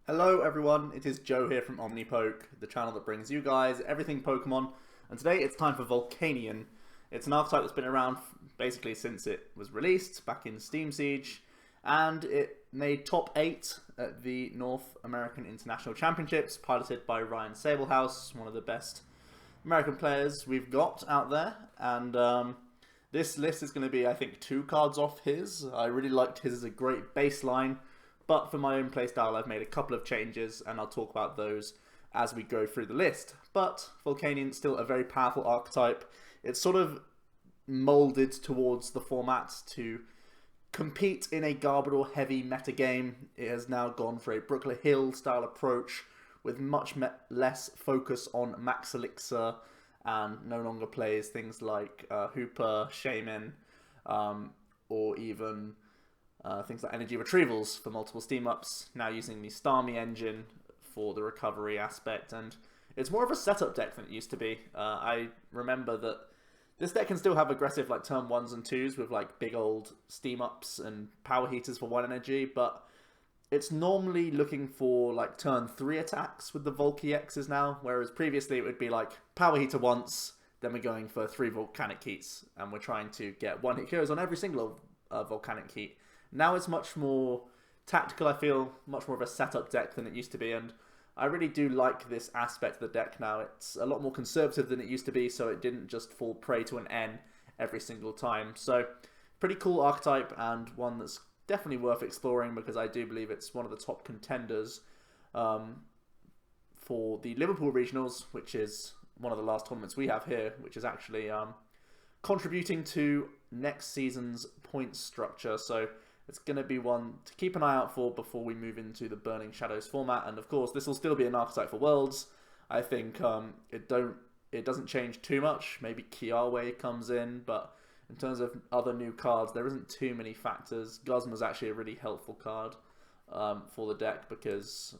Hello everyone, it is Joe here from OmniPoke, the channel that brings you guys everything Pokemon, and today it's time for Volcanion. It's an archetype that's been around basically since it was released back in Steam Siege, and it made top 8 at the North American International Championships, piloted by Ryan Sablehouse, one of the best American players we've got out there, and this list is going to be, I think, 2 cards off his. I really liked his as a great baseline. But for my own playstyle, I've made a couple of changes, and I'll talk about those as we go through the list. But Volcanion's still a very powerful archetype. It's sort of molded towards the format to compete in a Garbodor-heavy metagame. It has now gone for a Brooklet Hill style approach with much less focus on Max Elixir, and no longer plays things like Hooper, Shaman, or even things like energy retrievals for multiple steam ups, now using the Starmie engine for the recovery aspect, and it's more of a setup deck than it used to be. I remember that this deck can still have aggressive like turn 1s and 2s with like big old steam ups and power heaters for 1 energy, but it's normally looking for like turn 3 attacks with the Volcanion EXs now, whereas previously it would be like power heater once, then we're going for 3 volcanic heats, and we're trying to get 1-hit KOs on every single volcanic heat. Now it's much more tactical, I feel, much more of a setup deck than it used to be, and I really do like this aspect of the deck now. It's a lot more conservative than it used to be, so it didn't just fall prey to an N every single time. So, pretty cool archetype, and one that's definitely worth exploring, because I do believe it's one of the top contenders for the Liverpool Regionals, which is one of the last tournaments we have here, which is actually contributing to next season's points structure. So it's going to be one to keep an eye out for before we move into the Burning Shadows format. And of course, this will still be an archetype for Worlds. I think it doesn't change too much. Maybe Kiawe comes in, but in terms of other new cards, there isn't too many factors. Guzma's actually a really helpful card for the deck, because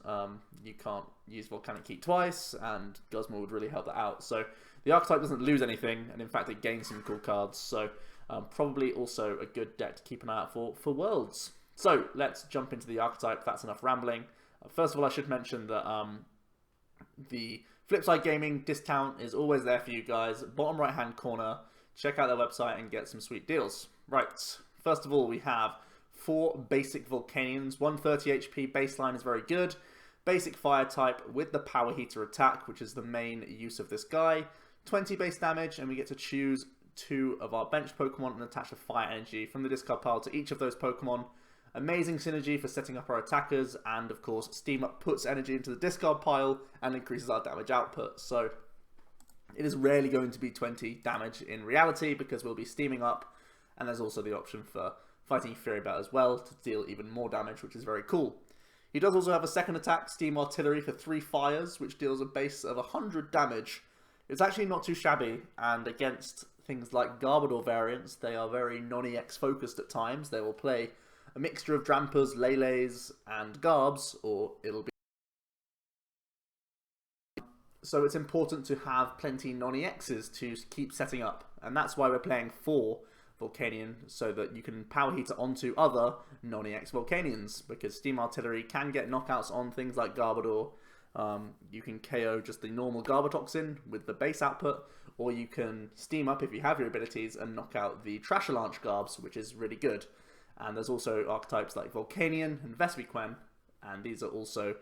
you can't use Volcanic Heat twice, and Guzma would really help that out. So the archetype doesn't lose anything, and in fact it gains some cool cards. So probably also a good deck to keep an eye out for Worlds. So let's jump into the archetype. That's enough rambling. First of all, I should mention that the Flipside Gaming discount is always there for you guys. Bottom right hand corner. Check out their website and get some sweet deals. Right, first of all, we have 4 basic Volcanions. 130 HP baseline is very good. Basic fire type with the power heater attack, which is the main use of this guy. 20 base damage, and we get to choose 2 of our bench Pokemon and attach a fire energy from the discard pile to each of those Pokemon. Amazing synergy for setting up our attackers, and of course Steam Up puts energy into the discard pile and increases our damage output. So it is rarely going to be 20 damage in reality, because we'll be steaming up, and there's also the option for fighting Fury Bat as well to deal even more damage, which is very cool. He does also have a second attack, Steam Artillery, for 3 fires, which deals a base of 100 damage. It's actually not too shabby, and against things like Garbodor variants, they are very non-EX focused at times. They will play a mixture of Drampers, Leles, and Garbs, or it'll be... So it's important to have plenty non-EXs to keep setting up, and that's why we're playing 4 Volcanion, so that you can power heater onto other non-EX Volcanions, because Steam Artillery can get knockouts on things like Garbodor. You can KO just the normal Garbotoxin with the base output, or you can steam up if you have your abilities and knock out the Trashalanche Garbs, which is really good. And there's also archetypes like Volcanion and Vespiquen, and these are also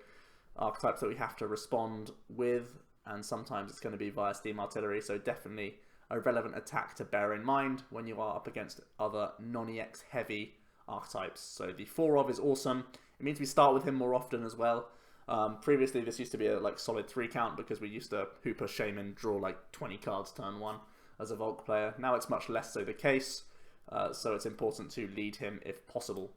archetypes that we have to respond with, and sometimes it's going to be via Steam Artillery, so definitely a relevant attack to bear in mind when you are up against other non-EX heavy archetypes. So the 4 of is awesome. It means we start with him more often as well. Previously this used to be a like solid 3 count, because we used to Hooper, Shaman, draw like 20 cards turn 1 as a Volk player. Now it's much less so the case, so it's important to lead him if possible.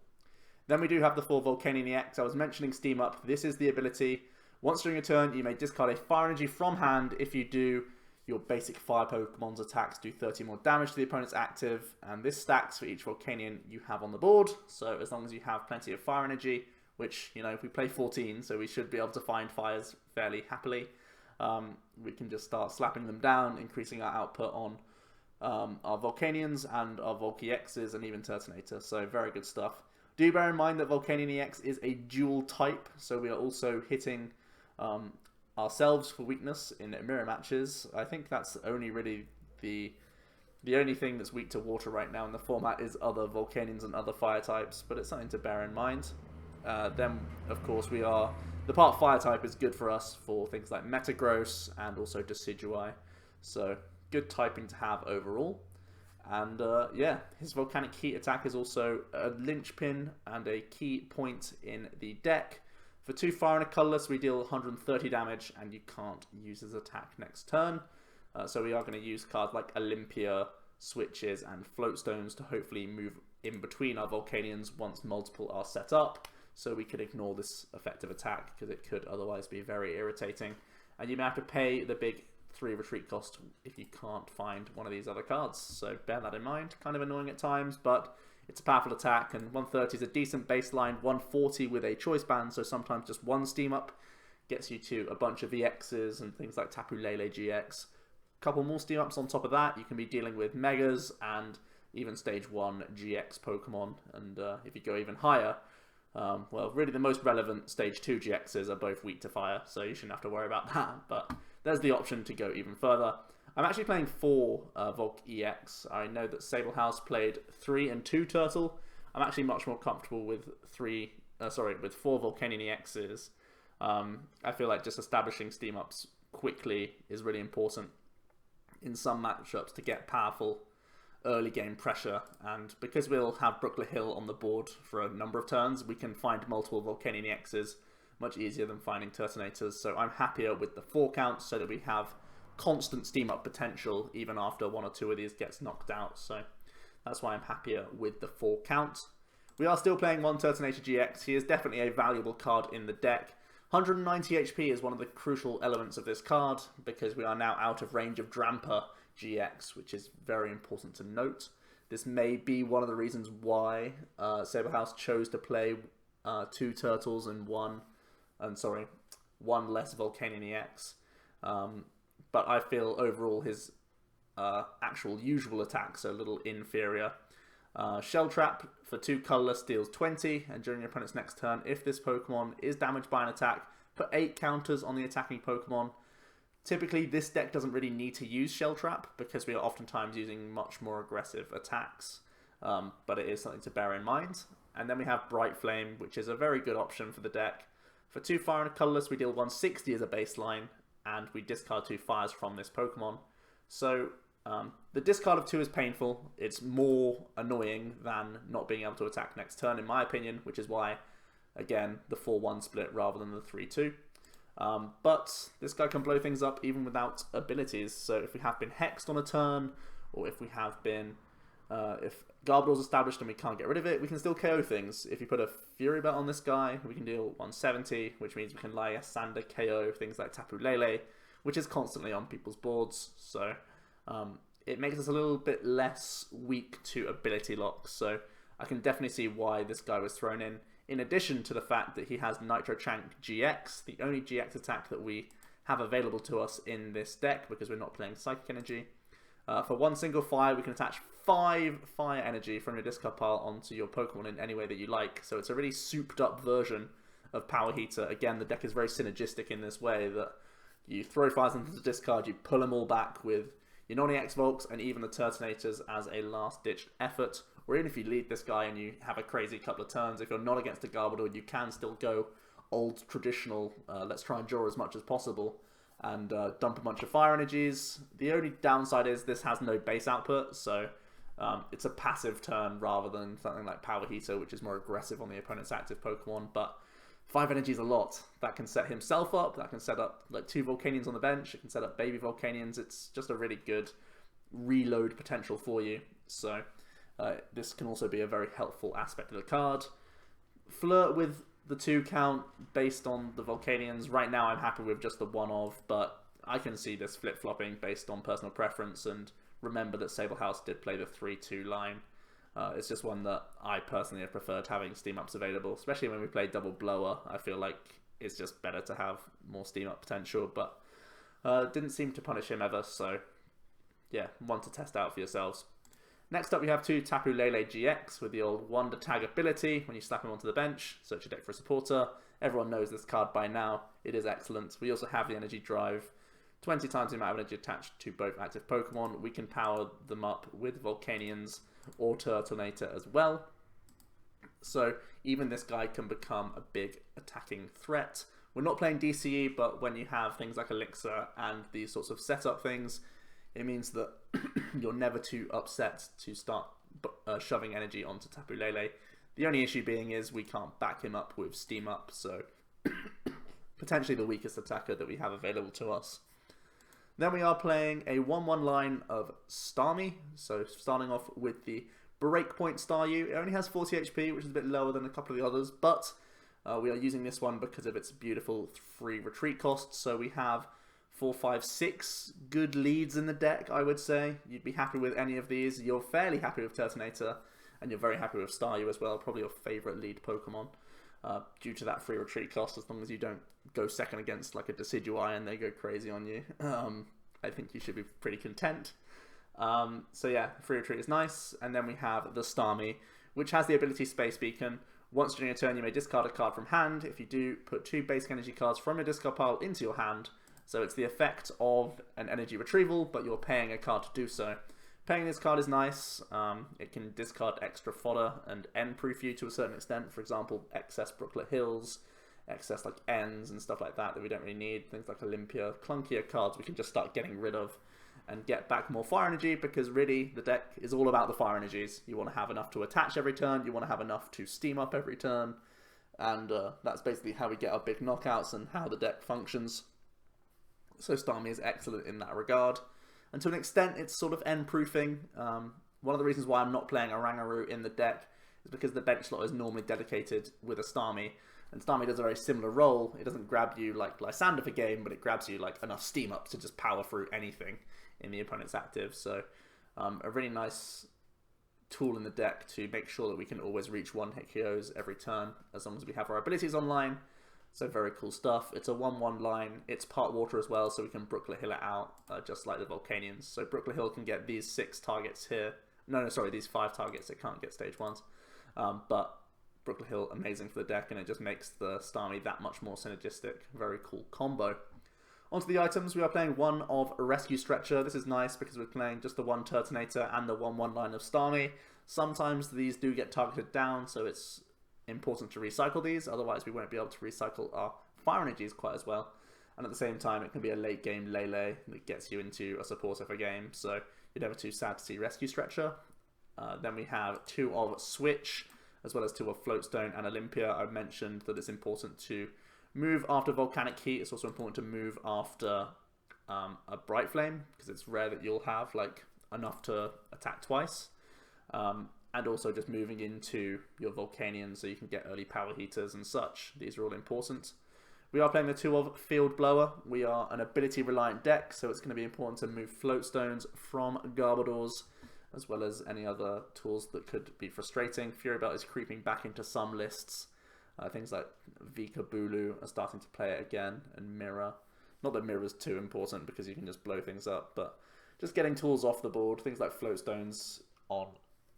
Then we do have the 4 Volcanion EX. I was mentioning Steam Up. This is the ability. Once during a turn, you may discard a fire energy from hand. If you do, your basic fire Pokemon's attacks do 30 more damage to the opponent's active, and this stacks for each Volcanion you have on the board. So as long as you have plenty of fire energy, which, you know, if we play 14, so we should be able to find fires fairly happily, we can just start slapping them down, increasing our output on our Volcanions and our Volky X's and even Turtonator. So very good stuff. Do bear in mind that Volcanion EX is a dual type, so we are also hitting ourselves for weakness in mirror matches. I think that's only really the only thing that's weak to water right now in the format is other Volcanions and other fire types, but it's something to bear in mind. Then, of course, the part fire type is good for us for things like Metagross and also Decidueye, so good typing to have overall. And yeah, his Volcanic Heat attack is also a linchpin and a key point in the deck. For 2 fire and a colourless, we deal 130 damage, and you can't use his attack next turn. So we are going to use cards like Olympia, Switches, and Floatstones to hopefully move in between our Volcanions once multiple are set up, so we could ignore this effective attack, because it could otherwise be very irritating. And you may have to pay the big 3 retreat cost if you can't find one of these other cards, so bear that in mind. Kind of annoying at times, but it's a powerful attack, and 130 is a decent baseline. 140 with a choice band, so sometimes just one steam up gets you to a bunch of EXs and things like Tapu Lele GX. Couple more steam ups on top of that, you can be dealing with Megas and even stage 1 GX Pokemon, and if you go even higher, well, really the most relevant stage 2 GXs are both weak to fire, so you shouldn't have to worry about that, but there's the option to go even further. I'm actually playing 4 Volc EX. I know that Sable House played 3 and 2 Turtle. I'm actually much more comfortable with 4 Volcanion EXs. I feel like just establishing steam ups quickly is really important in some matchups to get powerful early game pressure, and because we'll have Brooklet Hill on the board for a number of turns, we can find multiple Volcanion EXs much easier than finding Turtonators, so I'm happier with the 4 count so that we have constant steam up potential even after 1 or 2 of these gets knocked out, so that's why I'm happier with the 4 count. We are still playing 1 Turtonator GX. He is definitely a valuable card in the deck. 190 HP is one of the crucial elements of this card, because we are now out of range of Drampa GX, which is very important to note. This may be one of the reasons why Saber House chose to play 2 Turtles and one less Volcanion EX. But I feel overall his actual usual attacks are a little inferior. Shell Trap for 2 colourless deals 20, and during your opponent's next turn, if this Pokemon is damaged by an attack, put 8 counters on the attacking Pokemon. Typically, this deck doesn't really need to use Shell Trap, because we are oftentimes using much more aggressive attacks, but it is something to bear in mind. And then we have Bright Flame, which is a very good option for the deck. For 2 fire and a colourless, we deal 160 as a baseline, and we discard 2 fires from this Pokemon. So the discard of 2 is painful. It's more annoying than not being able to attack next turn, in my opinion, which is why, again, the 4-1 split rather than the 3-2. But this guy can blow things up even without abilities. So if we have been hexed on a turn, or if we have been, if Garbodor's established and we can't get rid of it, we can still KO things. If you put a Fury Belt on this guy, we can deal 170, which means we can Lysandre KO things like Tapu Lele, which is constantly on people's boards. So it makes us a little bit less weak to ability locks. So I can definitely see why this guy was thrown in addition to the fact that he has Nitro Chank GX, the only GX attack that we have available to us in this deck, because we're not playing Psychic Energy. For 1 single fire, we can attach 5 fire energy from your discard pile onto your Pokemon in any way that you like. So it's a really souped up version of Power Heater. Again, the deck is very synergistic in this way that you throw fires into the discard, you pull them all back with your non-EX Volks and even the Turtonators as a last-ditch effort. Or even if you lead this guy and you have a crazy couple of turns, if you're not against a Garbodor, you can still go old traditional, let's try and draw as much as possible, and dump a bunch of fire energies. The only downside is this has no base output, so it's a passive turn rather than something like Power Heater, which is more aggressive on the opponent's active Pokemon. But 5 energy is a lot. That can set himself up, that can set up like 2 Volcanions on the bench, it can set up baby Volcanions. It's just a really good reload potential for you. So this can also be a very helpful aspect of the card. Flirt with the 2 count based on the Volcanions. Right now I'm happy with just the 1 of, but I can see this flip-flopping based on personal preference, and remember that Sable House did play the 3-2 line. It's just one that I personally have preferred having steam ups available, especially when we play double blower. I feel like it's just better to have more steam up potential, but didn't seem to punish him ever, so yeah, one to test out for yourselves. Next up we have 2 Tapu Lele GX with the old Wonder Tag ability when you slap him onto the bench. Search your deck for a supporter. Everyone knows this card by now. It is excellent. We also have the Energy Drive. 20 times the amount of energy attached to both active Pokemon. We can power them up with Volcanions or Turtonator as well. So even this guy can become a big attacking threat. We're not playing DCE, but when you have things like Elixir and these sorts of setup things, it means that you're never too upset to start shoving energy onto Tapu Lele. The only issue being is we can't back him up with Steam Up, so potentially the weakest attacker that we have available to us. Then we are playing a 1-1 line of Starmie, so starting off with the Breakpoint Staryu. It only has 40 HP, which is a bit lower than a couple of the others, but we are using this one because of its beautiful free retreat cost, so we have 4, 5, 6 good leads in the deck, I would say. You'd be happy with any of these. You're fairly happy with Turtonator, and you're very happy with Staryu as well, probably your favourite lead Pokemon, due to that free retreat cost, as long as you don't go second against like a Decidueye and they go crazy on you. I think you should be pretty content. So yeah, free retreat is nice. And then we have the Starmie, which has the ability Space Beacon. Once during your turn, you may discard a card from hand. If you do, put 2 basic energy cards from your discard pile into your hand. So it's the effect of an energy retrieval, but you're paying a card to do so. Paying this card is nice. It can discard extra fodder and end-proof you to a certain extent. For example, excess Brooklet Hills, excess like ends and stuff like that we don't really need. Things like Olympia, clunkier cards we can just start getting rid of and get back more fire energy, because really the deck is all about the fire energies. You want to have enough to attach every turn, you want to have enough to steam up every turn, and that's basically how we get our big knockouts and how the deck functions. So Starmie is excellent in that regard. And to an extent, it's sort of end-proofing. One of the reasons why I'm not playing Oranguru in the deck is because the bench slot is normally dedicated with a Starmie, and Starmie does a very similar role. It doesn't grab you like Lysandre for game, but it grabs you like enough steam up to just power through anything in the opponent's active. So a really nice tool in the deck to make sure that we can always reach 1-hit KOs every turn, as long as we have our abilities online. So very cool stuff. It's a 1-1 line. It's part water as well, so we can Brooklet Hill it out, just like the Volcanions. So Brooklet Hill can get these 6 targets here. No, sorry, these 5 targets. It can't get stage 1s. But Brooklet Hill, amazing for the deck, and it just makes the Starmie that much more synergistic. Very cool combo. Onto the items, we are playing one of a Rescue Stretcher. This is nice because we're playing just the 1 Turtonator and the 1-1 line of Starmie. Sometimes these do get targeted down, so it's important to recycle these, otherwise we won't be able to recycle our fire energies quite as well. And at the same time, it can be a late game lele that gets you into a supporter for game, so you're never too sad to see Rescue Stretcher. Then we have 2 of Switch, as well as 2 of Floatstone and Olympia. I mentioned that it's important to move after Volcanic Heat. It's also important to move after a Bright Flame, because it's rare that you'll have like enough to attack twice. And also just moving into your Volcanion so you can get early power heaters and such. These are all important. We are playing the 2 of Field Blower. We are an ability reliant deck, so it's going to be important to move Floatstones from Garbodors, as well as any other tools that could be frustrating. Fury Belt is creeping back into some lists. Things like Vika Bulu are starting to play it again, and Mirror. Not that Mirror's too important because you can just blow things up, but just getting tools off the board, things like Floatstones on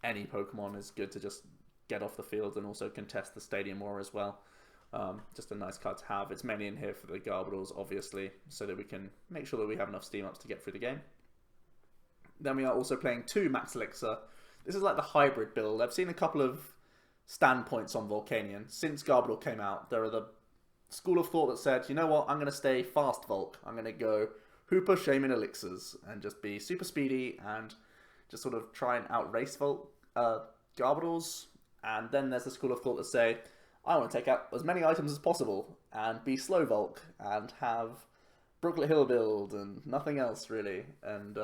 any Pokemon is good to just get off the field, and also contest the Stadium War as well. Just a nice card to have. It's mainly in here for the Garbodors, obviously, so that we can make sure that we have enough Steam Ups to get through the game. Then we are also playing 2 Max Elixir. This is like the hybrid build. I've seen a couple of standpoints on Volcanion. Since Garbodor came out, there are the school of thought that said, you know what, I'm going to stay fast Volk. I'm going to go Hooper, Shaman, Elixirs, and just be super speedy and just sort of try and outrace Garbodors. And then there's the school of thought that say, I want to take out as many items as possible and be slow Volk and have Brooklet Hill build and nothing else really. And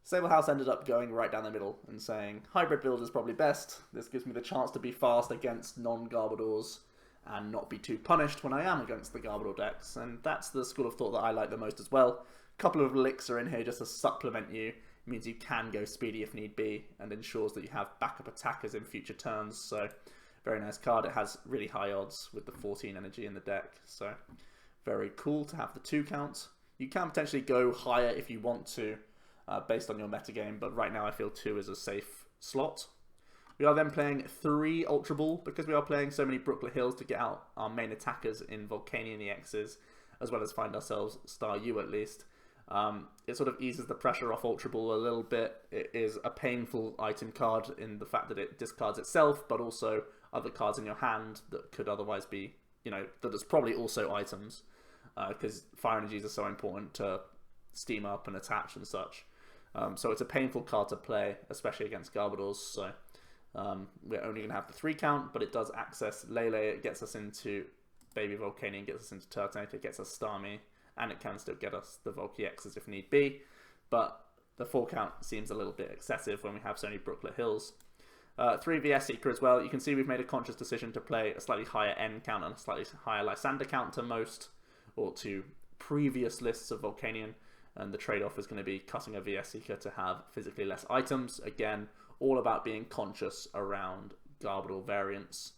Sable House ended up going right down the middle and saying, hybrid build is probably best. This gives me the chance to be fast against non-Garbodors and not be too punished when I am against the Garbodor decks. And that's the school of thought that I like the most as well. A couple of Elixir in here just to supplement you. It means you can go speedy if need be, and ensures that you have backup attackers in future turns. So very nice card. It has really high odds with the 14 energy in the deck. So very cool to have the 2 count. You can potentially go higher if you want to, based on your metagame, but right now I feel 2 is a safe slot. We are then playing 3 Ultra Ball, because we are playing so many Brooklet Hills to get out our main attackers in Volcanion EXs, as well as find ourselves Staryu at least. It sort of eases the pressure off Ultra Ball a little bit. It is a painful item card in the fact that it discards itself, but also other cards in your hand that could otherwise be, you know, that is probably also items, because fire energies are so important to steam up and attach and such. So it's a painful card to play, especially against Garbodors. So we're only going to have the 3 count, but it does access Lele. It gets us into Baby Volcanion, gets us into Turtonator, it gets us Starmie, and it can still get us the Volc EXs if need be. But the 4 count seems a little bit excessive when we have so many Brooklet Hills. 3 VS Seeker as well. You can see we've made a conscious decision to play a slightly higher N count and a slightly higher Lysandre count to most, or to previous lists of Volcanion. And the trade-off is going to be cutting a VS Seeker to have physically less items. Again, all about being conscious around Garbodor variants.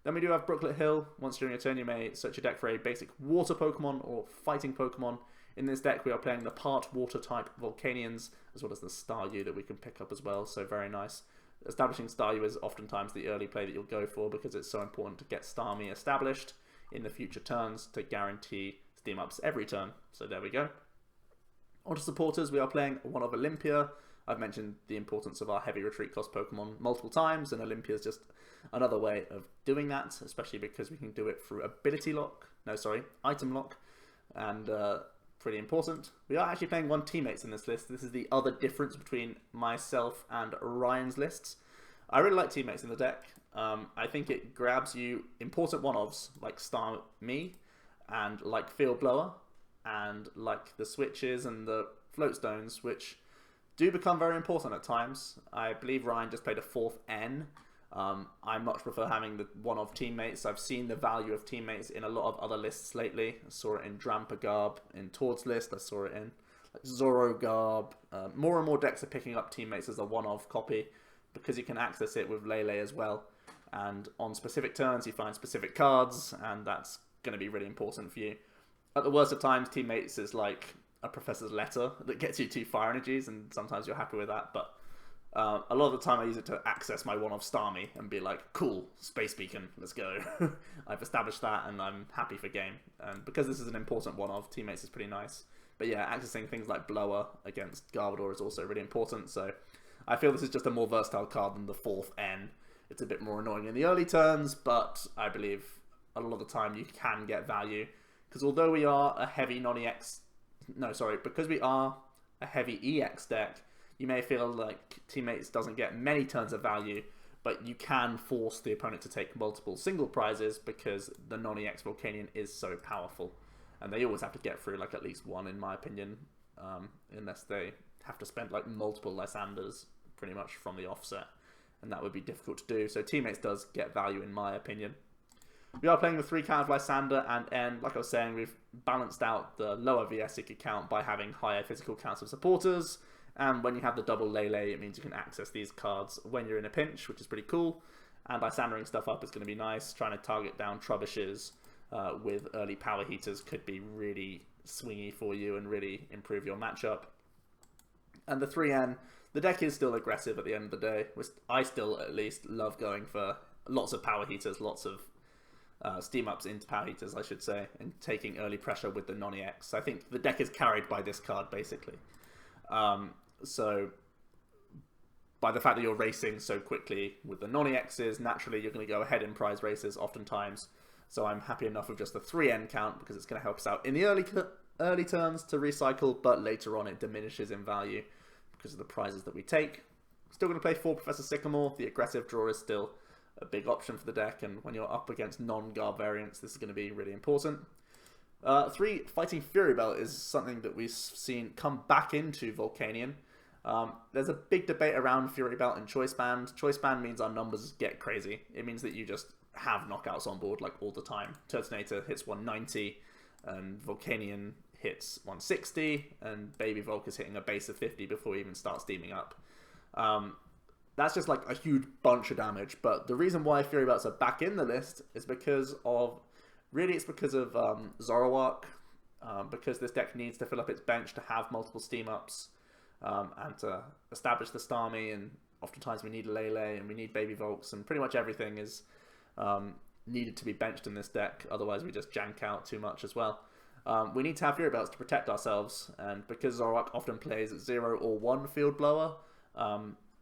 Then we do have Brooklet Hill. Once during your turn, you may search your deck for a basic water Pokemon or fighting Pokemon. In this deck, we are playing the part water type Volcanions, as well as the Staryu that we can pick up as well, so very nice. Establishing Staryu is oftentimes the early play that you'll go for, because it's so important to get Starmie established in the future turns to guarantee steam ups every turn. So there we go. On to supporters, we are playing one of Olympia. I've mentioned the importance of our heavy retreat cost Pokemon multiple times, and Olympia is just another way of doing that, especially because we can do it through item lock, and pretty important. We are actually playing 1 teammates in this list. This is the other difference between myself and Ryan's lists. I really like teammates in the deck. I think it grabs you important one-offs like Starmie and like Field Blower and like the switches and the float stones, which do become very important at times. I believe Ryan just played a 4th N. I much prefer having the one-of teammates. I've seen the value of teammates in a lot of other lists lately. I saw it in Drampa in Tord's list. I saw it in like Zoro Garb. More and more decks are picking up teammates as a one-of copy, because you can access it with Lele as well. And on specific turns, you find specific cards, and that's going to be really important for you. At the worst of times, teammates is like a professor's letter that gets you 2 fire energies, and sometimes you're happy with that, but a lot of the time I use it to access my one-off Starmie and be like, cool, space beacon, let's go. I've established that and I'm happy for game. And because this is an important one-off, teammates is pretty nice. But yeah, accessing things like Blower against Garbodor is also really important, so I feel this is just a more versatile card than the 4th N. It's a bit more annoying in the early turns, but I believe a lot of the time you can get value. Because although we are a heavy because we are a heavy EX deck, you may feel like teammates doesn't get many turns of value, but you can force the opponent to take multiple single prizes because the non-EX Volcanion is so powerful. And they always have to get through like at least 1, in my opinion, unless they have to spend like multiple Lysandres pretty much from the offset. And that would be difficult to do. So teammates does get value in my opinion. We are playing the 3 count of Lysandre and N. Like I was saying, we've balanced out the lower VS Seeker count by having higher physical counts of supporters. And when you have the double Lele, it means you can access these cards when you're in a pinch, which is pretty cool. And Lysandring stuff up is going to be nice. Trying to target down Trubbishes with early power heaters could be really swingy for you and really improve your matchup. And the 3N, the deck is still aggressive at the end of the day. I still, at least, love going for lots of power heaters, lots of steam ups into power heaters, I should say, and taking early pressure with the non-EX. I think the deck is carried by this card, basically. So by the fact that you're racing so quickly with the non-EXs, naturally you're going to go ahead in prize races oftentimes. So I'm happy enough with just the 3N count because it's going to help us out in the early turns to recycle, but later on it diminishes in value because of the prizes that we take. Still going to play 4 Professor Sycamore. The aggressive draw is still a big option for the deck, and when you're up against non-Garb variants, this is going to be really important. 3 Fighting Fury Belt is something that we've seen come back into Volcanion. There's a big debate around Fury Belt and Choice Band. Choice Band means our numbers get crazy. It means that you just have knockouts on board like all the time. Turtonator hits 190, and Volcanion hits 160, and Baby Volk is hitting a base of 50 before we even start steaming up. That's just like a huge bunch of damage, but the reason why Fury Belts are back in the list is because of, really it's because of Zoroark, because this deck needs to fill up its bench to have multiple steam ups, and to establish the Starmie, and oftentimes we need lele and we need baby Volks, and pretty much everything is needed to be benched in this deck, otherwise we just jank out too much as well. We need to have Fury Belts to protect ourselves, and because Zoroark often plays 0 or 1 Field Blower,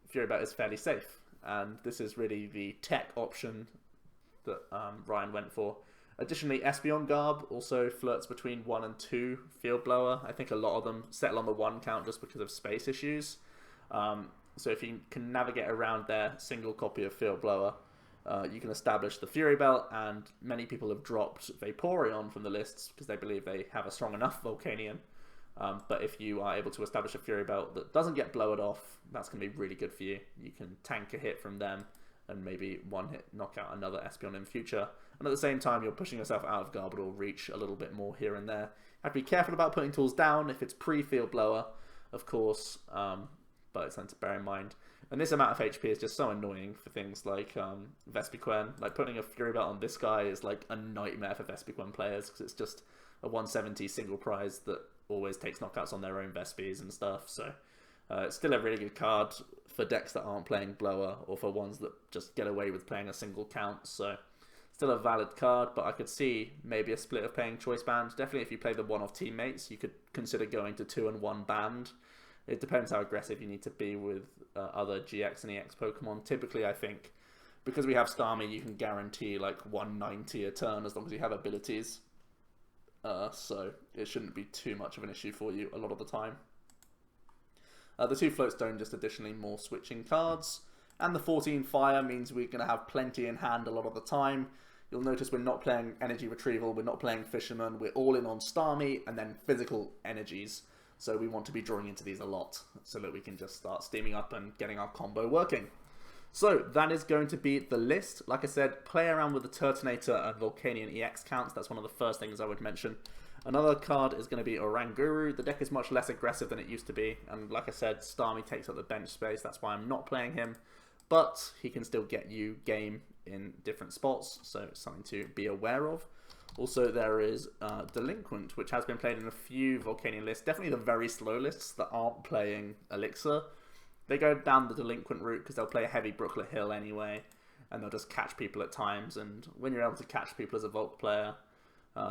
Fury Belt is fairly safe, and this is really the tech option that Ryan went for. Additionally, Espeon Garb also flirts between 1 and 2 Field Blower. I think a lot of them settle on the 1 count just because of space issues. So if you can navigate around their single copy of Field Blower, you can establish the Fury Belt, and many people have dropped Vaporeon from the lists because they believe they have a strong enough Volcanion. But if you are able to establish a Fury Belt that doesn't get blowered off, that's going to be really good for you. You can tank a hit from them and maybe one hit knock out another Espeon in the future. And at the same time, you're pushing yourself out of Garbodor reach a little bit more here and there. Have to be careful about putting tools down if it's pre-Field Blower, of course, but it's something to bear in mind. And this amount of HP is just so annoying for things like Vespiquen. Like putting a Fury Belt on this guy is like a nightmare for Vespiquen players because it's just a 170 single prize that always takes knockouts on their own Vespies and stuff. So it's still a really good card for decks that aren't playing Blower or for ones that just get away with playing a single count. So still a valid card, but I could see maybe a split of playing Choice Band. Definitely if you play the one-off teammates, you could consider going to 2 and 1 band. It depends how aggressive you need to be with other GX and EX Pokemon. Typically, I think, because we have Starmie, you can guarantee like 190 a turn as long as you have abilities. So it shouldn't be too much of an issue for you a lot of the time. The 2 Float Stone just additionally more switching cards. And the 14 Fire means we're going to have plenty in hand a lot of the time. You'll notice we're not playing Energy Retrieval, we're not playing Fisherman, we're all in on Starmie and then physical energies. So we want to be drawing into these a lot so that we can just start steaming up and getting our combo working. So that is going to be the list. Like I said, play around with the Turtonator and Volcanion EX counts. That's one of the first things I would mention. Another card is going to be Oranguru. The deck is much less aggressive than it used to be. And like I said, Starmie takes up the bench space. That's why I'm not playing him. But he can still get you game in different spots. So it's something to be aware of. Also, there is Delinquent, which has been played in a few Volcanion lists. Definitely the very slow lists that aren't playing Elixir. They go down the Delinquent route because they'll play a heavy Brooklet Hill anyway. And they'll just catch people at times. And when you're able to catch people as a Volk player,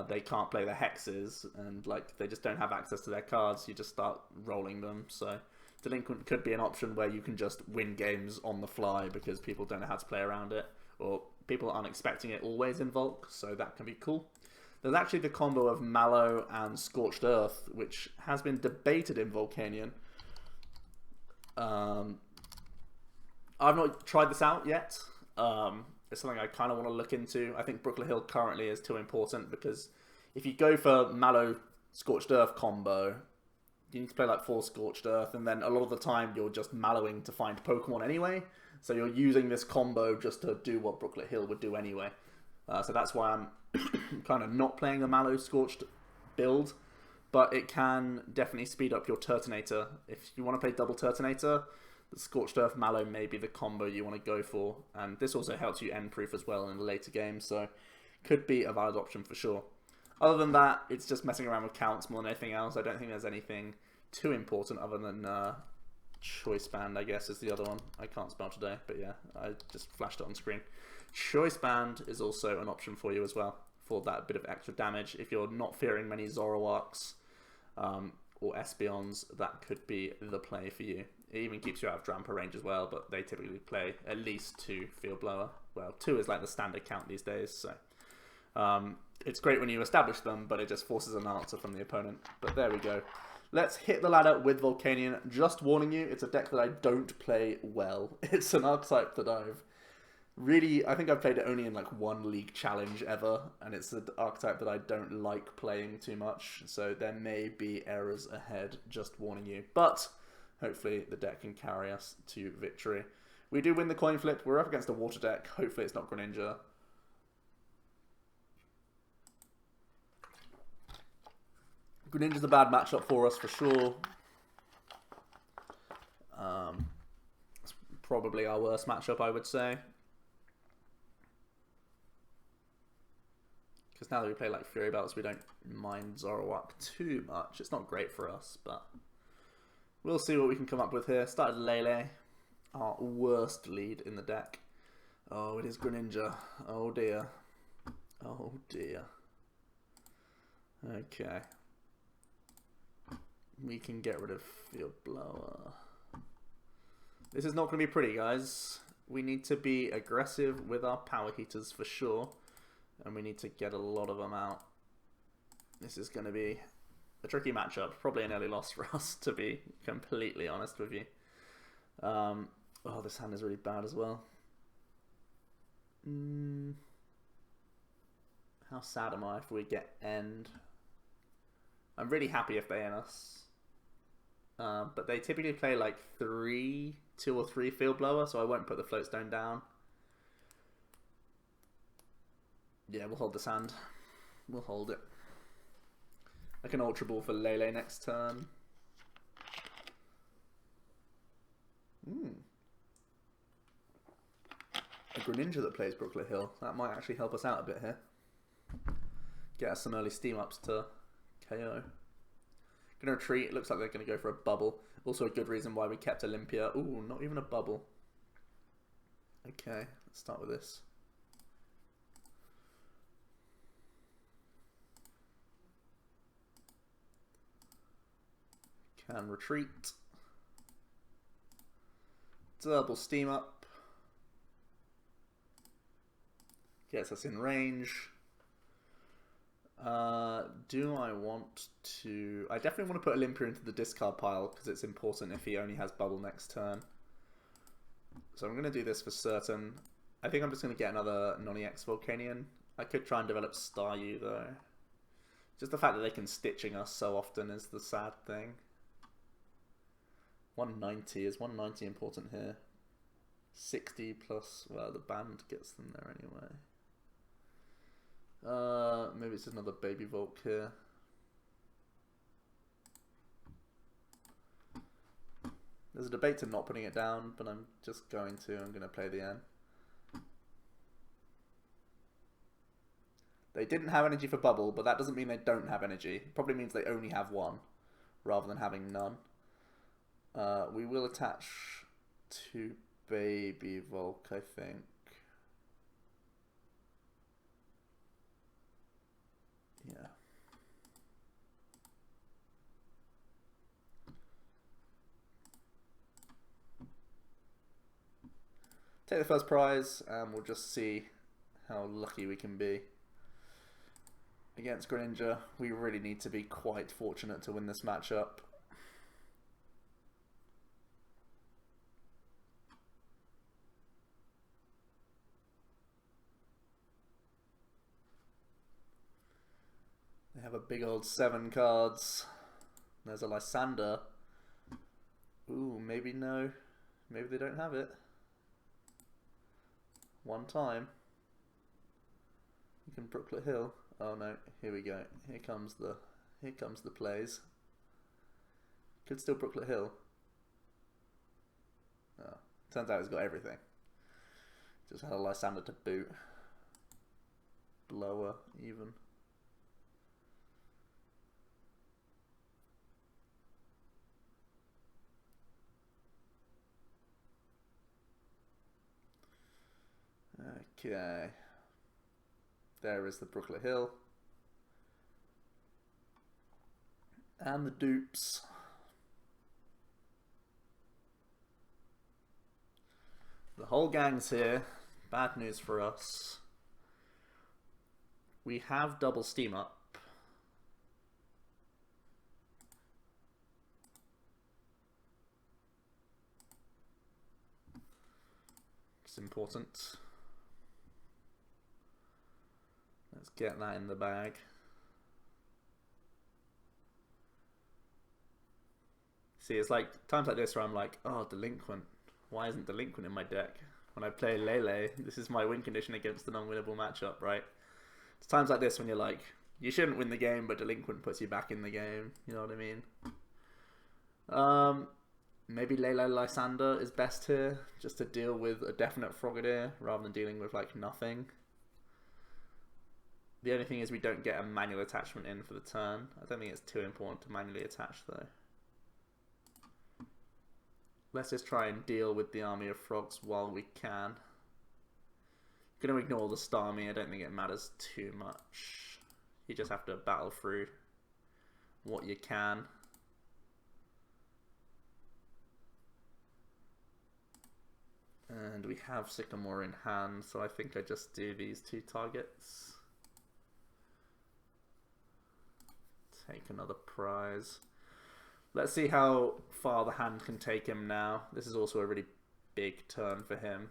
they can't play the hexes. And like they just don't have access to their cards. You just start rolling them. So Delinquent could be an option where you can just win games on the fly because people don't know how to play around it. Or people aren't expecting it always in Volk, so that can be cool. There's actually the combo of Mallow and Scorched Earth, which has been debated in Volcanion. I've not tried this out yet. It's something I kind of want to look into. I think Brooklet Hill currently is too important because if you go for Mallow Scorched Earth combo, you need to play like 4 Scorched Earth, and then a lot of the time you're just mallowing to find Pokemon anyway. So you're using this combo just to do what Brooklet Hill would do anyway. So that's why I'm kind of not playing the Mallow Scorched build. But it can definitely speed up your Turtonator. If you want to play double Turtonator, the Scorched Earth Mallow may be the combo you want to go for. And this also helps you end proof as well in the later game. So could be a valid option for sure. Other than that, it's just messing around with counts more than anything else. I don't think there's anything too important other than Choice Band, I guess, is the other one. I can't spell today, but yeah, I just flashed it on screen. Choice Band is also an option for you as well, for that bit of extra damage. If you're not fearing many Zoroarks or Espeons, that could be the play for you. It even keeps you out of Drampa range as well, but they typically play at least 2 Field Blower. Well, 2 is like the standard count these days, so it's great when you establish them, but it just forces an answer from the opponent. But there we go. Let's hit the ladder with Volcanion. Just warning you, it's a deck that I don't play well. It's an archetype that I think I've played it only in like 1 league challenge ever, and it's an archetype that I don't like playing too much, so there may be errors ahead, just warning you. But hopefully the deck can carry us to victory. We do win the coin flip. We're up against a water deck. Hopefully it's not Greninja. Greninja's a bad matchup for us for sure. It's probably our worst matchup, I would say. Because now that we play like Fury Belts, we don't mind Zoroark too much. It's not great for us, but we'll see what we can come up with here. Started Lele. our worst lead in the deck. Oh, it is Greninja. Oh dear. Oh dear. Okay. We can get rid of Field Blower. This is not going to be pretty, guys. We need to be aggressive with our power heaters for sure. And we need to get a lot of them out. This is going to be a tricky matchup. Probably an early loss for us, to be completely honest with you. Oh, this hand is really bad as well. How sad am I if we get end? I'm really happy if they end us. But they typically play like 2 or 3 Field Blower, so I won't put the Floatstone down. Yeah, we'll hold this hand. We'll hold it. Like an Ultra Ball for Lele next turn. A Greninja that plays Brooklet Hill. That might actually help us out a bit here. Get us some early steam ups to KO. Gonna retreat. It looks like they're gonna go for a bubble. Also a good reason why we kept Olympia. Ooh, not even a bubble. Okay, let's start with this. Can retreat. Double steam up. Gets us in range. Do I want to... I definitely want to put Olympia into the discard pile because it's important if he only has bubble next turn. So I'm going to do this for certain. I think I'm just going to get another non-EX Volcanion. I could try and develop Staryu though. Just the fact that they can stitching us so often is the sad thing. 190, is 190 important here? 60 plus, well, the band gets them there anyway. Maybe it's another Baby Volk here. There's a debate to not putting it down, but I'm just going to. I'm going to play the N. They didn't have energy for Bubble, but that doesn't mean they don't have energy. It probably means they only have one, rather than having none. We will attach to Baby Volk, I think. Yeah. Take the first prize, and we'll just see how lucky we can be. Against Greninja, we really need to be quite fortunate to win this matchup. They have a big old 7 cards. There's a Lysandre. Ooh, maybe no. Maybe they don't have it. One time. You can Brooklet Hill. Oh no, here we go. Here comes the plays. Could still Brooklet Hill. Oh, turns out he's got everything. Just had a Lysandre to boot. Blower even. Okay. There is the Brooklet Hill. And the dupes. The whole gang's here. Bad news for us. We have double steam up. It's important. Let's get that in the bag. See, it's like times like this where I'm like, oh, Delinquent. Why isn't Delinquent in my deck? When I play Lele, this is my win condition against an unwinnable matchup, right? It's times like this when you're like, you shouldn't win the game, but Delinquent puts you back in the game. You know what I mean? Maybe Lele Lysandre is best here, just to deal with a definite Frogadier rather than dealing with like nothing. The only thing is we don't get a manual attachment in for the turn. I don't think it's too important to manually attach though. Let's just try and deal with the army of frogs while we can. Gonna ignore the Starmie, I don't think it matters too much. You just have to battle through what you can. And we have Sycamore in hand, so I think I just do these 2 targets. Take another prize. Let's see how far the hand can take him now. This is also a really big turn for him.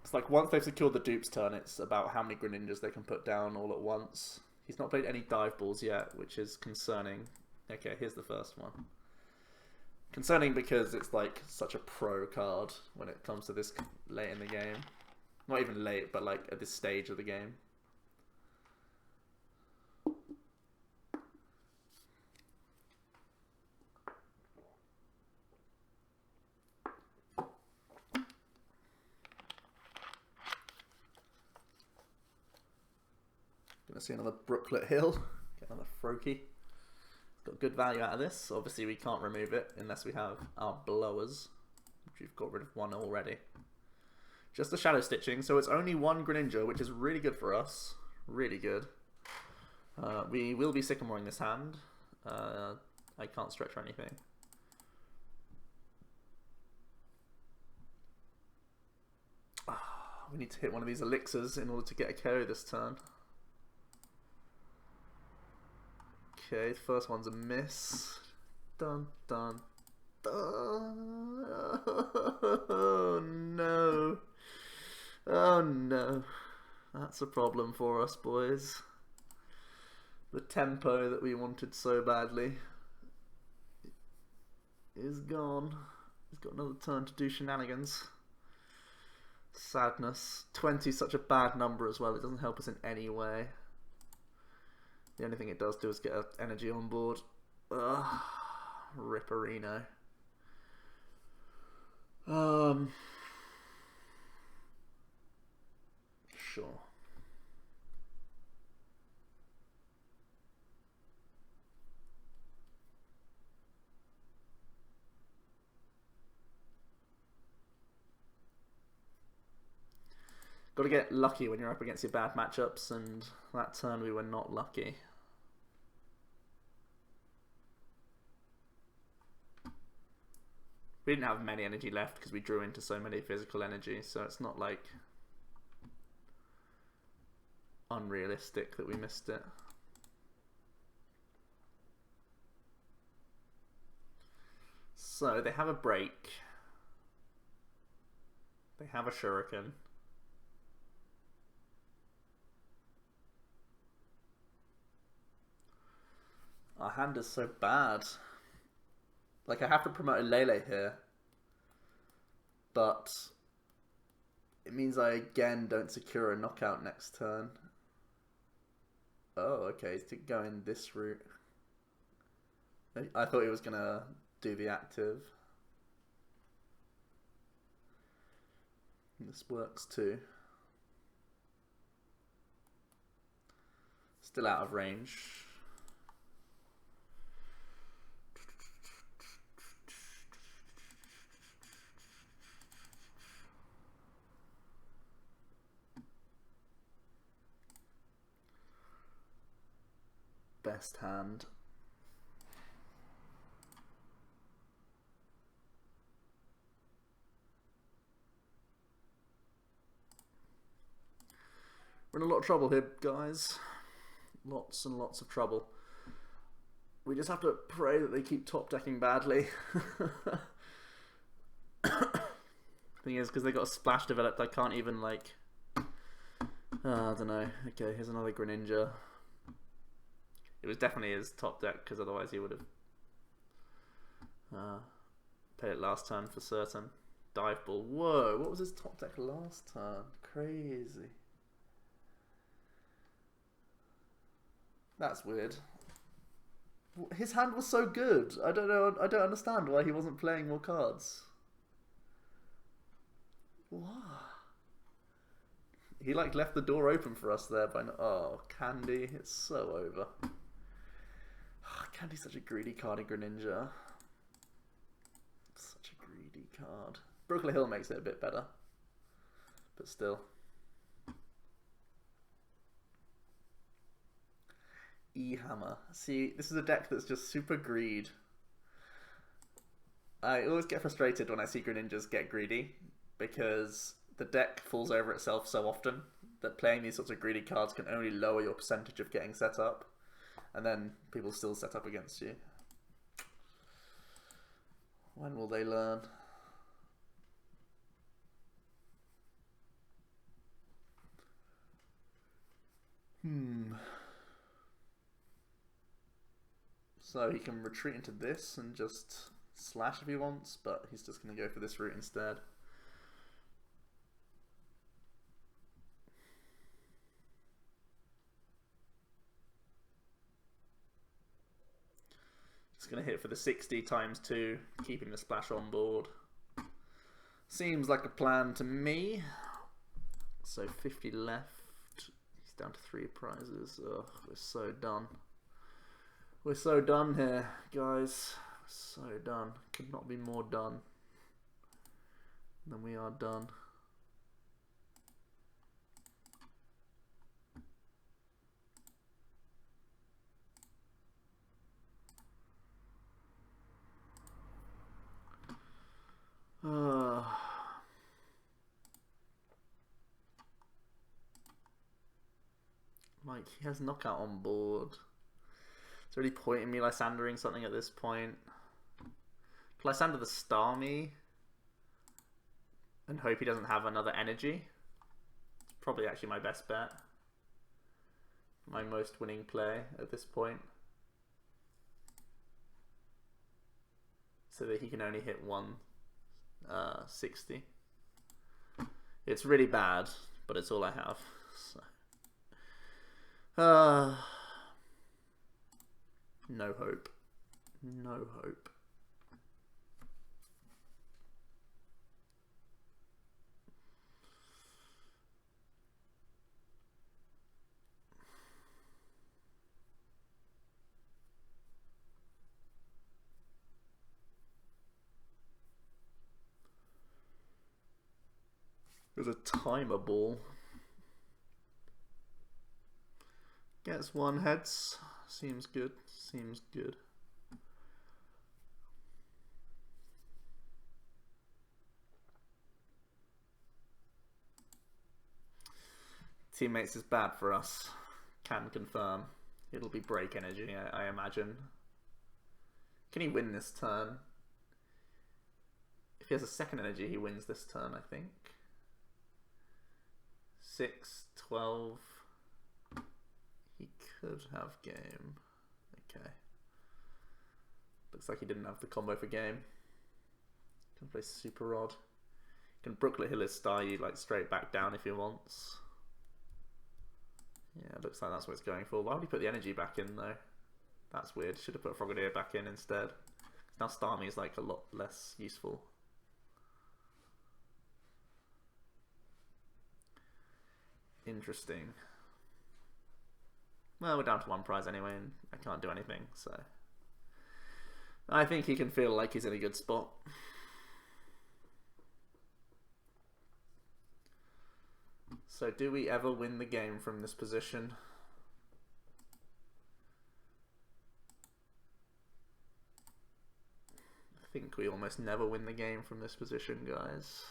It's like once they've secured the dupe's turn, it's about how many Greninjas they can put down all at once. He's not played any dive balls yet, which is concerning. Okay, here's the first one. Concerning because it's like such a pro card when it comes to this late in the game. Not even late, but like at this stage of the game. Gonna see another Brooklet Hill. Get another Froakie. Got good value out of this. Obviously we can't remove it unless we have our blowers, which we've got rid of one already. Just the shadow stitching, so it's only 1 Greninja, which is really good for us. Really good. We will be Sycamoring this hand. I can't stretch or anything. We need to hit one of these elixirs in order to get a KO this turn. Okay, the first one's a miss. Dun dun dun. Oh no. Oh no. That's a problem for us, boys. The tempo that we wanted so badly is gone. He's got another turn to do shenanigans. Sadness. 20 is such a bad number as well. It doesn't help us in any way. The only thing it does do is get energy on board. Ugh, Ripperino. Sure. Got to get lucky when you're up against your bad matchups, and that turn we were not lucky. We didn't have many energy left because we drew into so many physical energy, so it's not like unrealistic that we missed it. So they have a break. They have a shuriken. Our hand is so bad. Like, I have to promote a Lele here. But it means I again don't secure a knockout next turn. Oh, okay, he's going this route. I thought he was going to do the active. This works too. Still out of range. Best hand. We're in a lot of trouble here, guys. Lots and lots of trouble. We just have to pray that they keep top decking badly. Thing is, because they got a splash developed, I can't even like. I don't know. Okay, here's another Greninja. It was definitely his top deck, because otherwise he would have played it last turn for certain. Dive Ball. Whoa, what was his top deck last turn? Crazy. That's weird. His hand was so good. I don't know. I don't understand why he wasn't playing more cards. What? He like left the door open for us there by oh, Candy. It's so over. Oh, Candy's such a greedy card in Greninja. greedy card. Brooklet Hill makes it a bit better, but still. E-Hammer. See, this is a deck that's just super greed. I always get frustrated when I see Greninjas get greedy, because the deck falls over itself so often that playing these sorts of greedy cards can only lower your percentage of getting set up, and then people still set up against you. When will they learn? So he can retreat into this and just slash if he wants, but he's just going to go for this route instead. Just going to hit for the 60 times 2, keeping the splash on board. Seems like a plan to me. So 50 left. He's down to 3 prizes. Ugh, we're so done. We're so done here, guys. So done. Could not be more done than we are done. Like, he has knockout on board. It's really pointing me Lysandering something at this point. Lysandre the Starmie and hope he doesn't have another energy. It's probably actually my best bet. My most winning play at this point. So that he can only hit 160. It's really bad, but it's all I have. So. No hope. No hope. There's a timer ball. Gets 1 heads. Seems good. Seems good. Teammates is bad for us. Can confirm. It'll be break energy, I imagine. Can he win this turn? If he has a second energy, he wins this turn, I think. 6, 12. He could have game. Okay. Looks like he didn't have the combo for game. Can play super odd. Can Brooklet Hill his Staryu like straight back down if he wants. Yeah, looks like that's what it's going for. Why would he put the energy back in though? That's weird. Should have put Frogadier back in instead. Now Starmie is like a lot less useful. Interesting. Well, we're down to 1 prize anyway, and I can't do anything, so I think he can feel like he's in a good spot. So do we ever win the game from this position? I think we almost never win the game from this position, guys.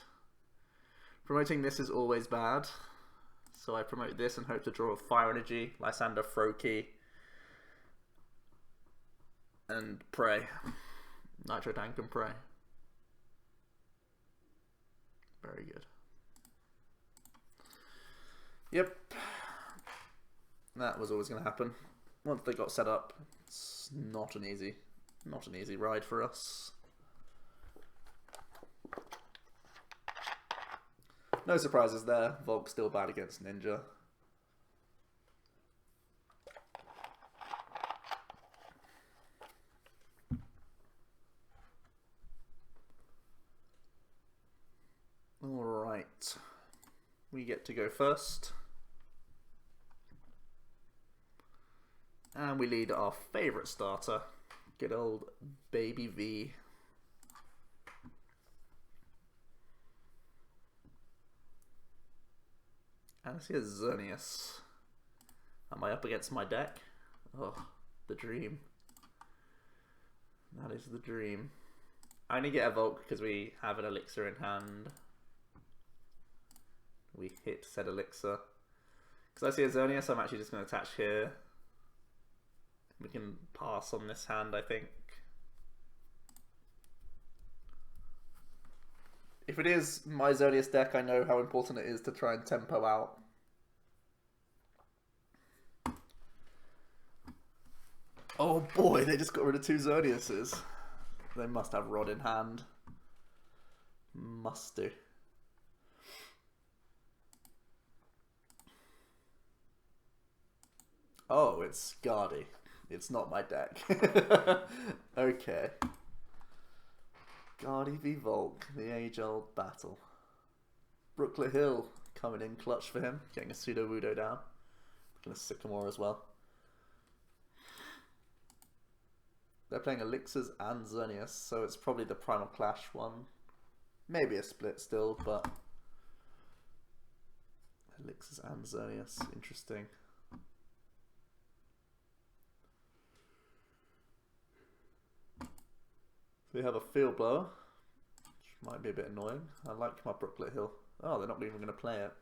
Promoting this is always bad. So I promote this and hope to draw a Fire Energy, Lysandre, Froakie, and pray. Nitro Tank and pray. Very good. Yep. That was always going to happen. Once they got set up, it's not an easy ride for us. No surprises there. Volk's still bad against Ninja. Alright. We get to go first. And we lead our favourite starter. Good old Baby V. And I see a Xerneas. Am I up against my deck? Oh, the dream. That is the dream. I only get a Volk because we have an Elixir in hand. We hit said Elixir. Because I see a Xerneas, I'm actually just going to attach here. We can pass on this hand, I think. If it is my Xerneas deck, I know how important it is to try and tempo out. Oh boy, they just got rid of 2 Xerneases. They must have Rod in hand. Must do. Oh, it's Gardy. It's not my deck. Okay. Gardy v Volk, the age-old battle. Brooklet Hill coming in clutch for him, getting a Sudowoodo down. Getting a Sycamore as well. They're playing Elixirs and Xerneas, so it's probably the Primal Clash one. Maybe a split still, but Elixirs and Xerneas, interesting. We have a Field Blower, which might be a bit annoying. I like my Brooklet Hill. Oh, they're not even going to play it.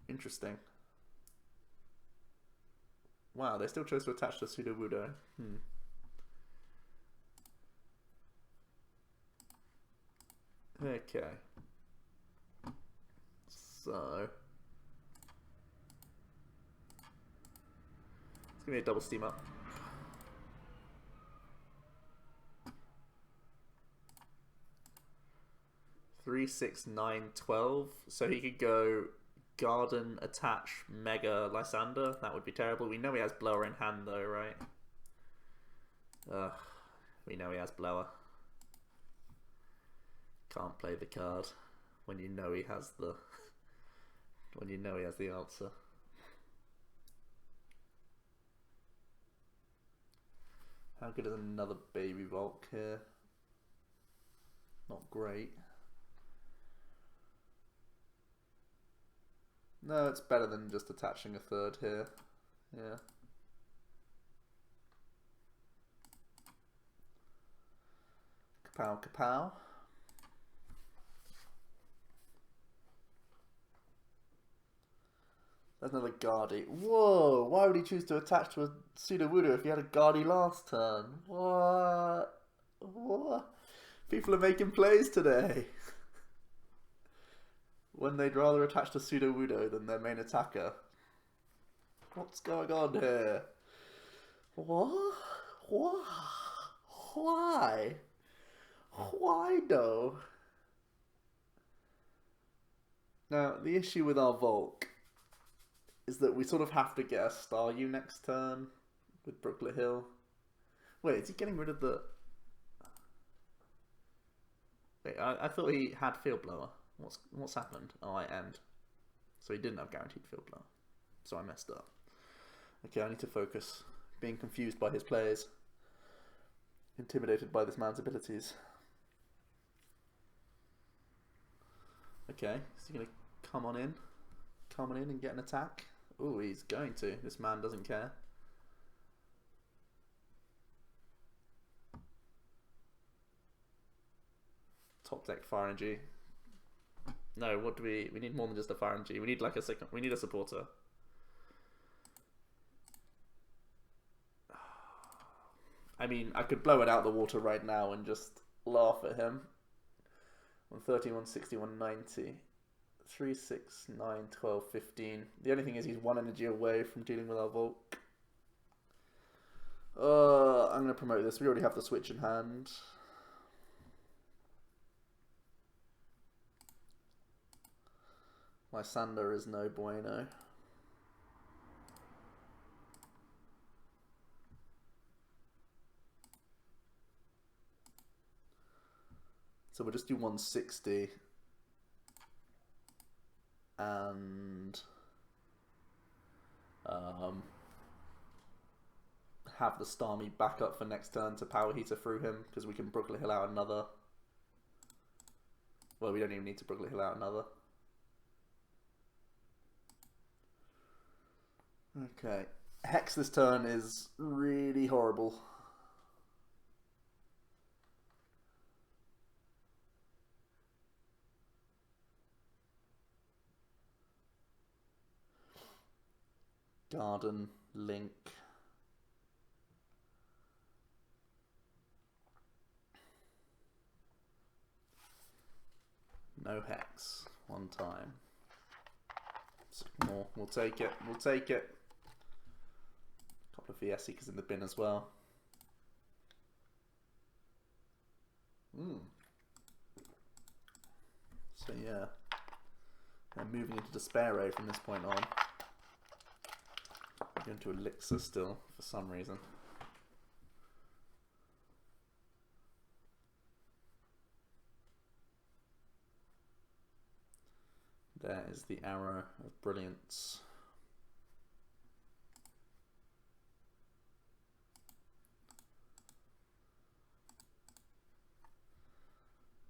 Interesting. Wow, they still chose to attach the Sudowoodo. Okay. So it's gonna be a double steam up. Three, 6, 9, 12. So he could go Garden, attach, Mega, Lysandre. That would be terrible. We know he has Blower in hand though, right? We know he has Blower. Can't play the card when you know he has the answer. How good is another baby Volk here? Not great. No, it's better than just attaching a third here. Yeah. Kapow, kapow. There's another Gardy. Whoa! Why would he choose to attach to a Sudowoodo if he had a Gardy last turn? What? What? People are making plays today. When they'd rather attach to Sudowoodo than their main attacker. What's going on here? What? What? Why? Why though? Now, the issue with our Volk is that we sort of have to get a Staryu next turn with Brooklet Hill. Wait, is he getting rid of the... Wait, I thought he had Field Blower. What's happened? Oh, I end. So he didn't have guaranteed Field Blower. So I messed up. Okay, I need to focus. Being confused by his plays. Intimidated by this man's abilities. Okay, is he going to come on in? Come on in and get an attack? Oh, he's going to. This man doesn't care. Top deck Fire Energy. No, what do we need more than just a Fire Energy. We need like a second. We need a supporter. I mean, I could blow it out the water right now and just laugh at him. 130, 160, 190. 3, 6, 9, 12, 15. The only thing is he's 1 energy away from dealing with our Volk. I'm going to promote this. We already have the switch in hand. Lysandre is no bueno. So we'll just do 160. And have the Starmie back up for next turn to Power Heater through him, because we can Brooklet Hill out another. Well, we don't even need to Brooklet Hill out another. Okay. Hex this turn is really horrible. Garden, Link. No Hex. One time. Sycamore. We'll take it. We'll take it. A couple of VS Seekers in the bin as well. So yeah. I'm moving into Despair from this point on. I'm going to Elixir still, for some reason. There is the arrow of brilliance.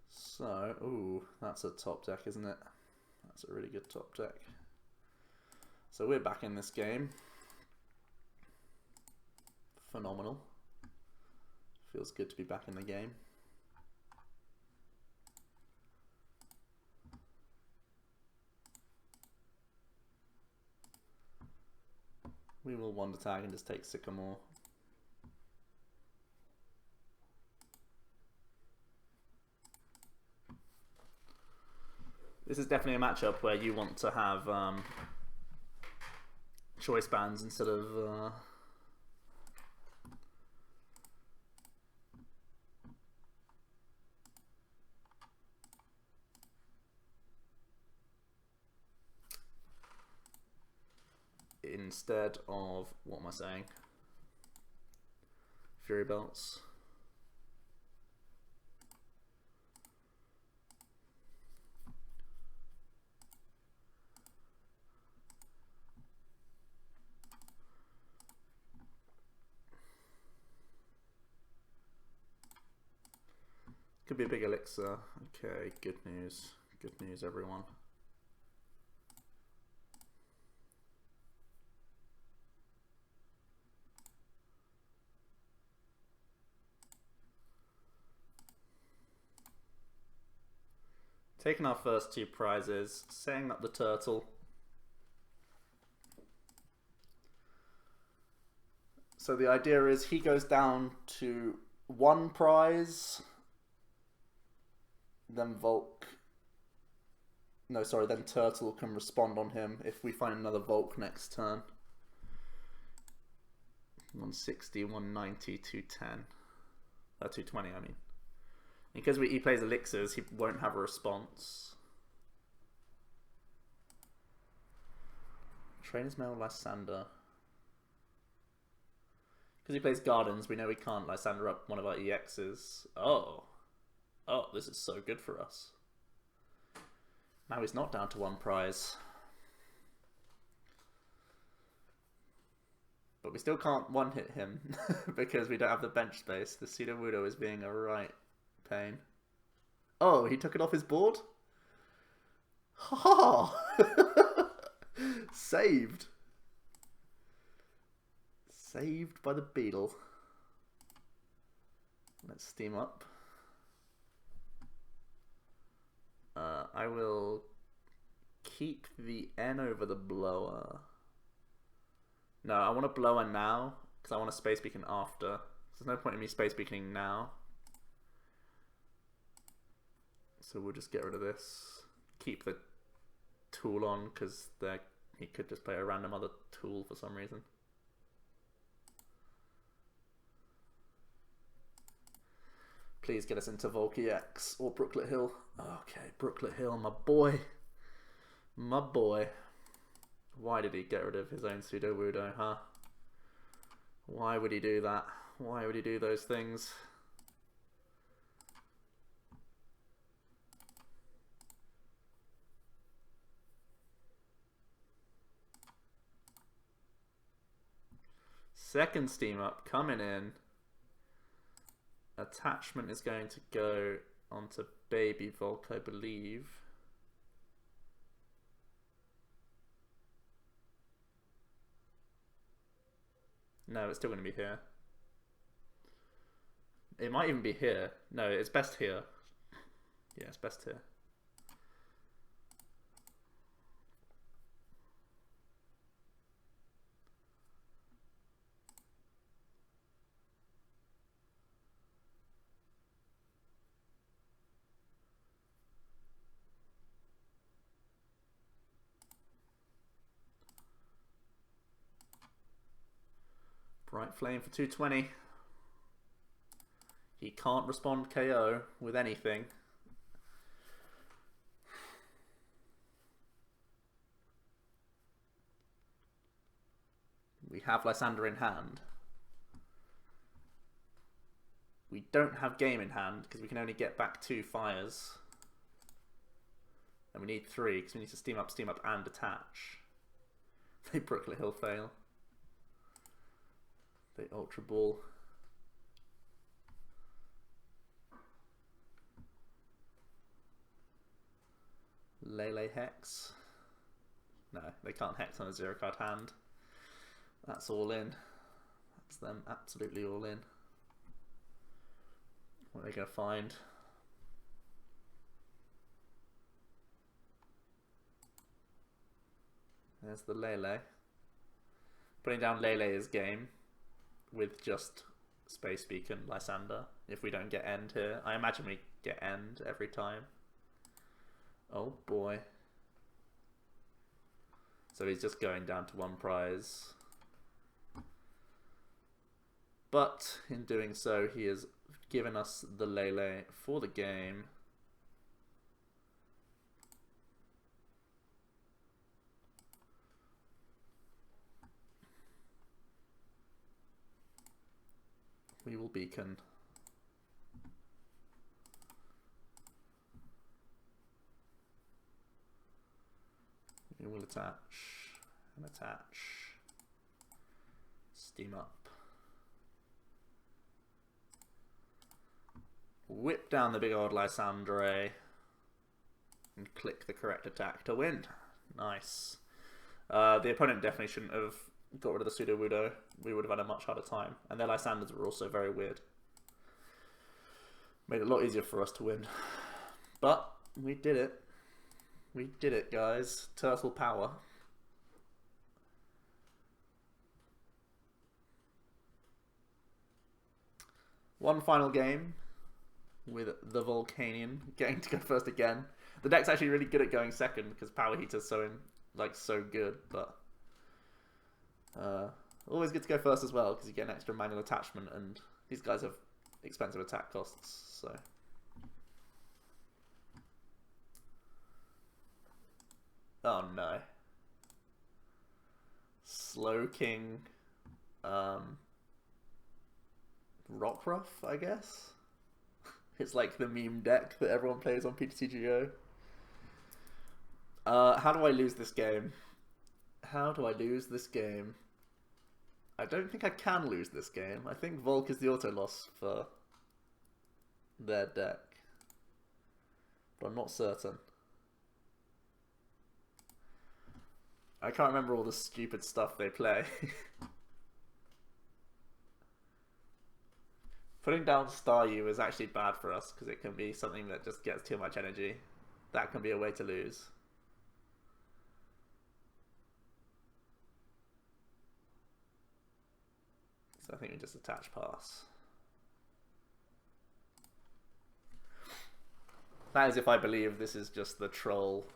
So, ooh, that's a top deck, isn't it? That's a really good top deck. So we're back in this game. Phenomenal. Feels good to be back in the game. We will Wonder Tag and just take Sycamore. This is definitely a matchup where you want to have choice bands instead of what am I saying? Fury Belts. Could be a big Elixir. Okay, good news. Good news, everyone. Taking our first two prizes, setting up the turtle. So the idea is he goes down to one prize, then then Turtle can respond on him if we find another Volk next turn. 160, 190, 210. 220, I mean. Because he plays Elixirs, he won't have a response. Trainer's Mail, Lysandre. Because he plays Gardens, we know we can't Lysandre up one of our EXs. Oh, this is so good for us. Now he's not down to one prize. But we still can't one-hit him because we don't have the bench space. The Sudowoodo is being a right pain. Oh, he took it off his board? Ha! Saved. Saved by the beetle. Let's steam up. I will keep the N over the blower. No, I want a blower now because I want a space beacon after. So there's no point in me space beaconing now. So we'll just get rid of this. Keep the tool on because he could just play a random other tool for some reason. Please get us into Volcanion EX or Brooklet Hill. Okay, Brooklet Hill, my boy. My boy. Why did he get rid of his own Sudowoodo, huh? Why would he do that? Why would he do those things? Second steam up coming in. Attachment is going to go onto Baby Volk, I believe. No, it's still going to be here. It might even be here. No, it's best here. Yeah, it's best here. Bright Flame for 220. He can't respond KO with anything. We have Lysandre in hand. We don't have game in hand because we can only get back 2 fires. And we need 3 because we need to steam up, and attach. They Brooklet Hill fail. They Ultra Ball. Lele Hex. No, they can't Hex on a 0-card hand. That's all in. That's them absolutely all in. What are they going to find? There's the Lele. Putting down Lele is game with just Space Beacon Lysandre. If we don't get end here, I imagine we get end every time. Oh boy. So he's just going down to 1 prize. But in doing so, he has given us the Lele for the game. We will beacon. We will attach and attach. Steam up. Whip down the big old Lysandre and click the correct attack to win. Nice. The opponent definitely shouldn't have got rid of the Pseudo Wudo. We would have had a much harder time. And their Lysandres were also very weird. Made it a lot easier for us to win. But we did it. We did it, guys. Turtle power. One final game with the Volcanion getting to go first again. The deck's actually really good at going second because Power Heater's so good, but always good to go first as well because you get an extra manual attachment, and these guys have expensive attack costs, so. Oh no. Slow King Rockruff, I guess? It's like the meme deck that everyone plays on PTCGO. How do I lose this game? How do I lose this game? I don't think I can lose this game. I think Volk is the auto loss for their deck. But I'm not certain. I can't remember all the stupid stuff they play. Putting down Staryu is actually bad for us because it can be something that just gets too much energy. That can be a way to lose. So I think we just attach pass. That is if I believe this is just the troll.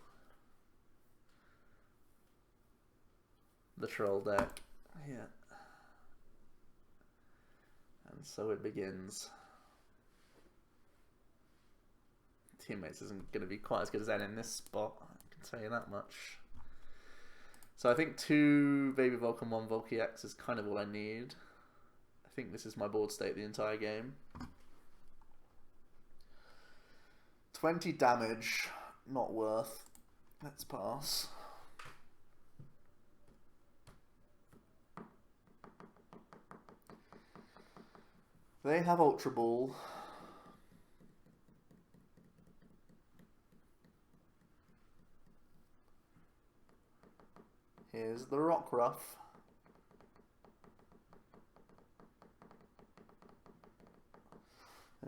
The troll deck. Yeah. And so it begins. Teammates isn't going to be quite as good as N in this spot, I can tell you that much. So I think 2 Baby Volk and 1 Volk EX is kind of all I need. I think this is my board state the entire game. 20 damage, not worth. Let's pass. They have Ultra Ball. Here's the Rockruff.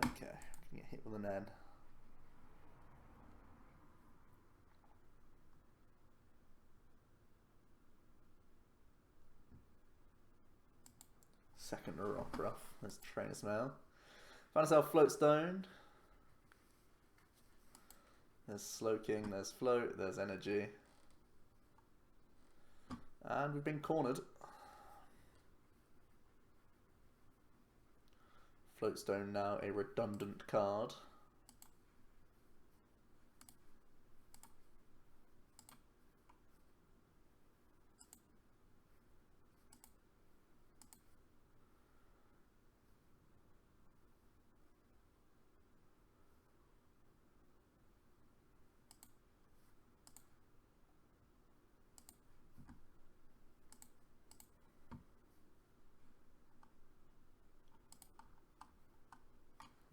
Okay, get hit with an N. Second rock rough. There's Trainer's Mail. Found ourselves Floatstone. There's Slowking, there's Float, there's Energy. And we've been cornered. Floatstone now a redundant card.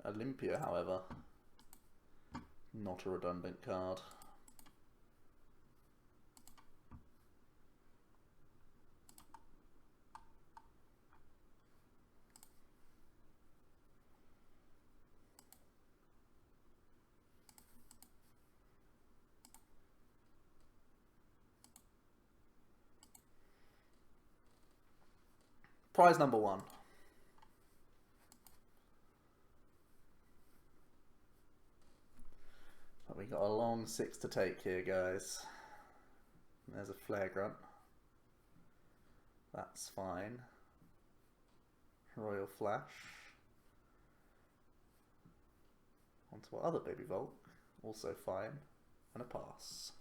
Olympia, however, not a redundant card. Prize number 1. But we got a long 6 to take here, guys. There's a Flare Grunt. That's fine. Royal Flash. Onto our other Baby Volk. Also fine. And a pass.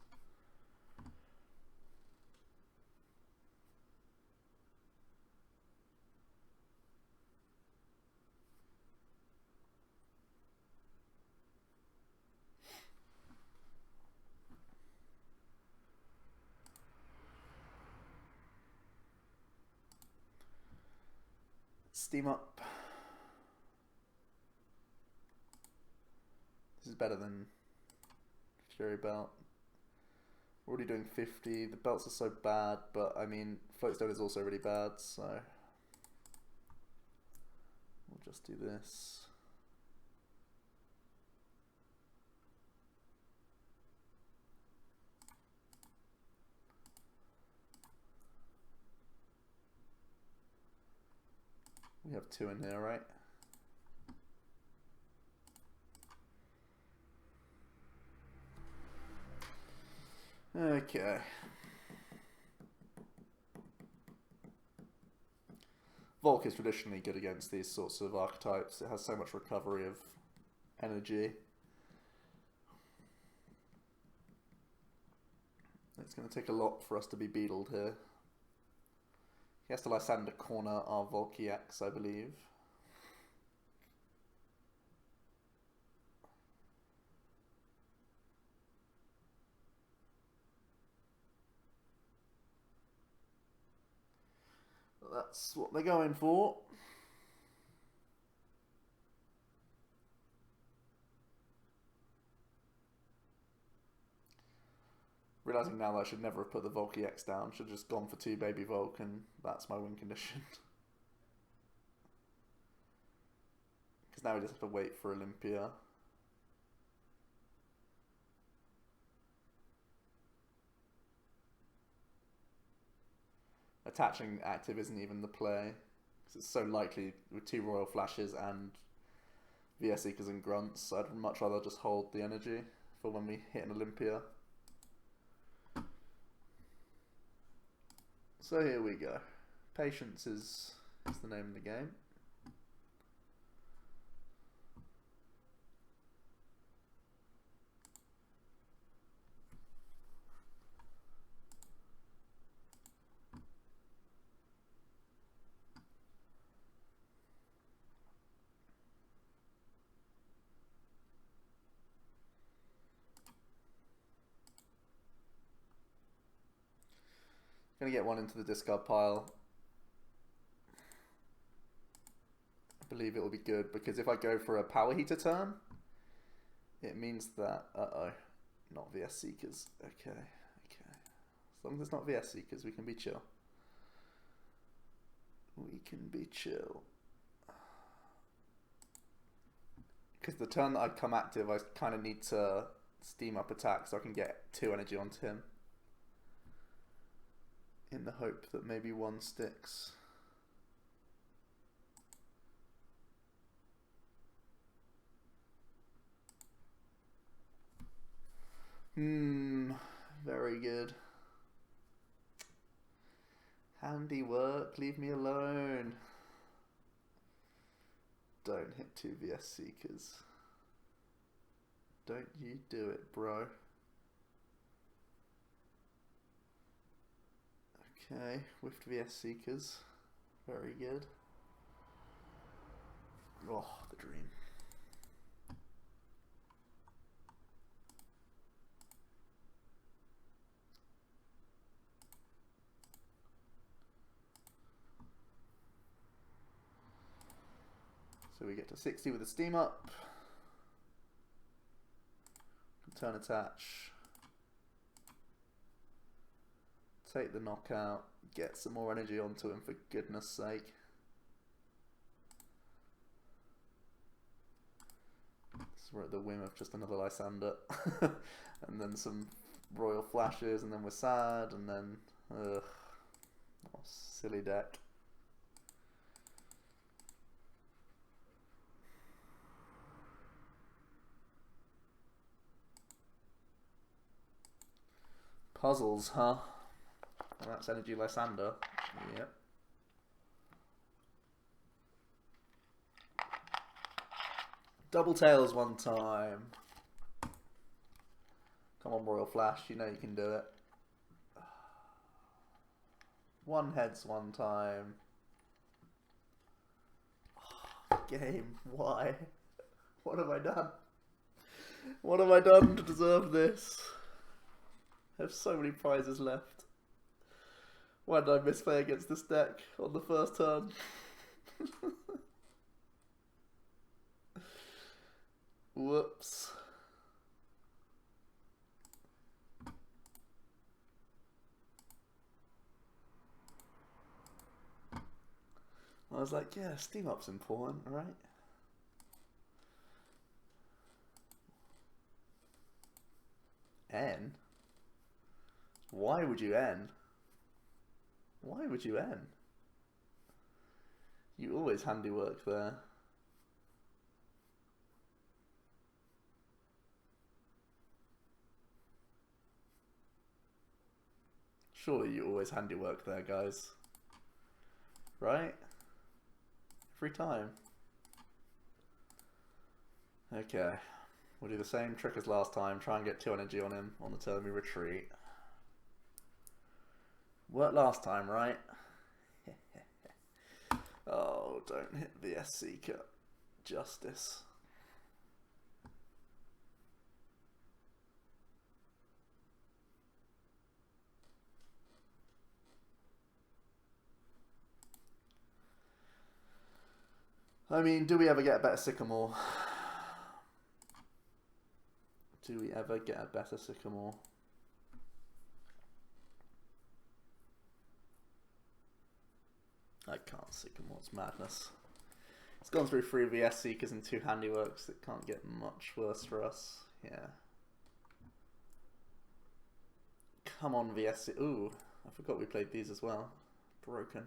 Steam up. This is better than Fury Belt. We're already doing 50. The belts are so bad, but I mean, Floatstone is also really bad, so we'll just do this. We have 2 in here, right? Okay. Volk is traditionally good against these sorts of archetypes. It has so much recovery of energy. It's going to take a lot for us to be beetled here. He has to Lysandre corner our Volk EX, I believe. That's what they're going for. Realising now that I should never have put the Volk EX down. Should have just gone for 2 Baby Volk, and that's my win condition. Because now we just have to wait for Olympia. Attaching active isn't even the play. Because it's so likely with 2 Royal Flashes and VS Seekers and Grunts. I'd much rather just hold the energy for when we hit an Olympia. So here we go. Patience is the name of the game. Gonna get 1 into the discard pile. I believe it will be good because if I go for a Power Heater turn, it means that not VS Seekers. Okay. As long as it's not VS Seekers, we can be chill. We can be chill. Because the turn that I come active, I kind of need to steam up attack so I can get 2 energy onto him. In the hope that maybe 1 sticks. Very good. Handiwork, leave me alone. Don't hit 2 VS Seekers. Don't you do it, bro. Okay, whiffed VS Seekers. Very good. Oh, the dream. So we get to 60 with a steam up. Turn attach. Take the knockout. Get some more energy onto him for goodness sake. So we're at the whim of just another Lysandre. And then some royal flashes, and then we're sad, and then ugh. Oh, silly deck. Puzzles, huh? Well, that's energy Lysandre. Yep. Double tails one time. Come on, Royal Flash, you know you can do it. One heads one time. Game, why? What have I done? What have I done to deserve this? I have so many prizes left. Why did I misplay against this deck on the first turn? Whoops. I was like, yeah, steam up's important, right? N? Why would you N? Why would you N? You always handiwork there. Surely you always handiwork there, guys. Right? Every time. Okay. We'll do the same trick as last time. Try and get 2 energy on him on the turn we retreat. Worked last time, right? Oh, don't hit VS Seeker. Justice. I mean, do we ever get a better Sycamore? Do we ever get a better Sycamore? I can't Sycamore, it's madness. It's gone through 3 VS Seekers and 2 handiworks. It can't get much worse for us. Yeah. Come on, VS. Ooh, I forgot we played these as well. Broken.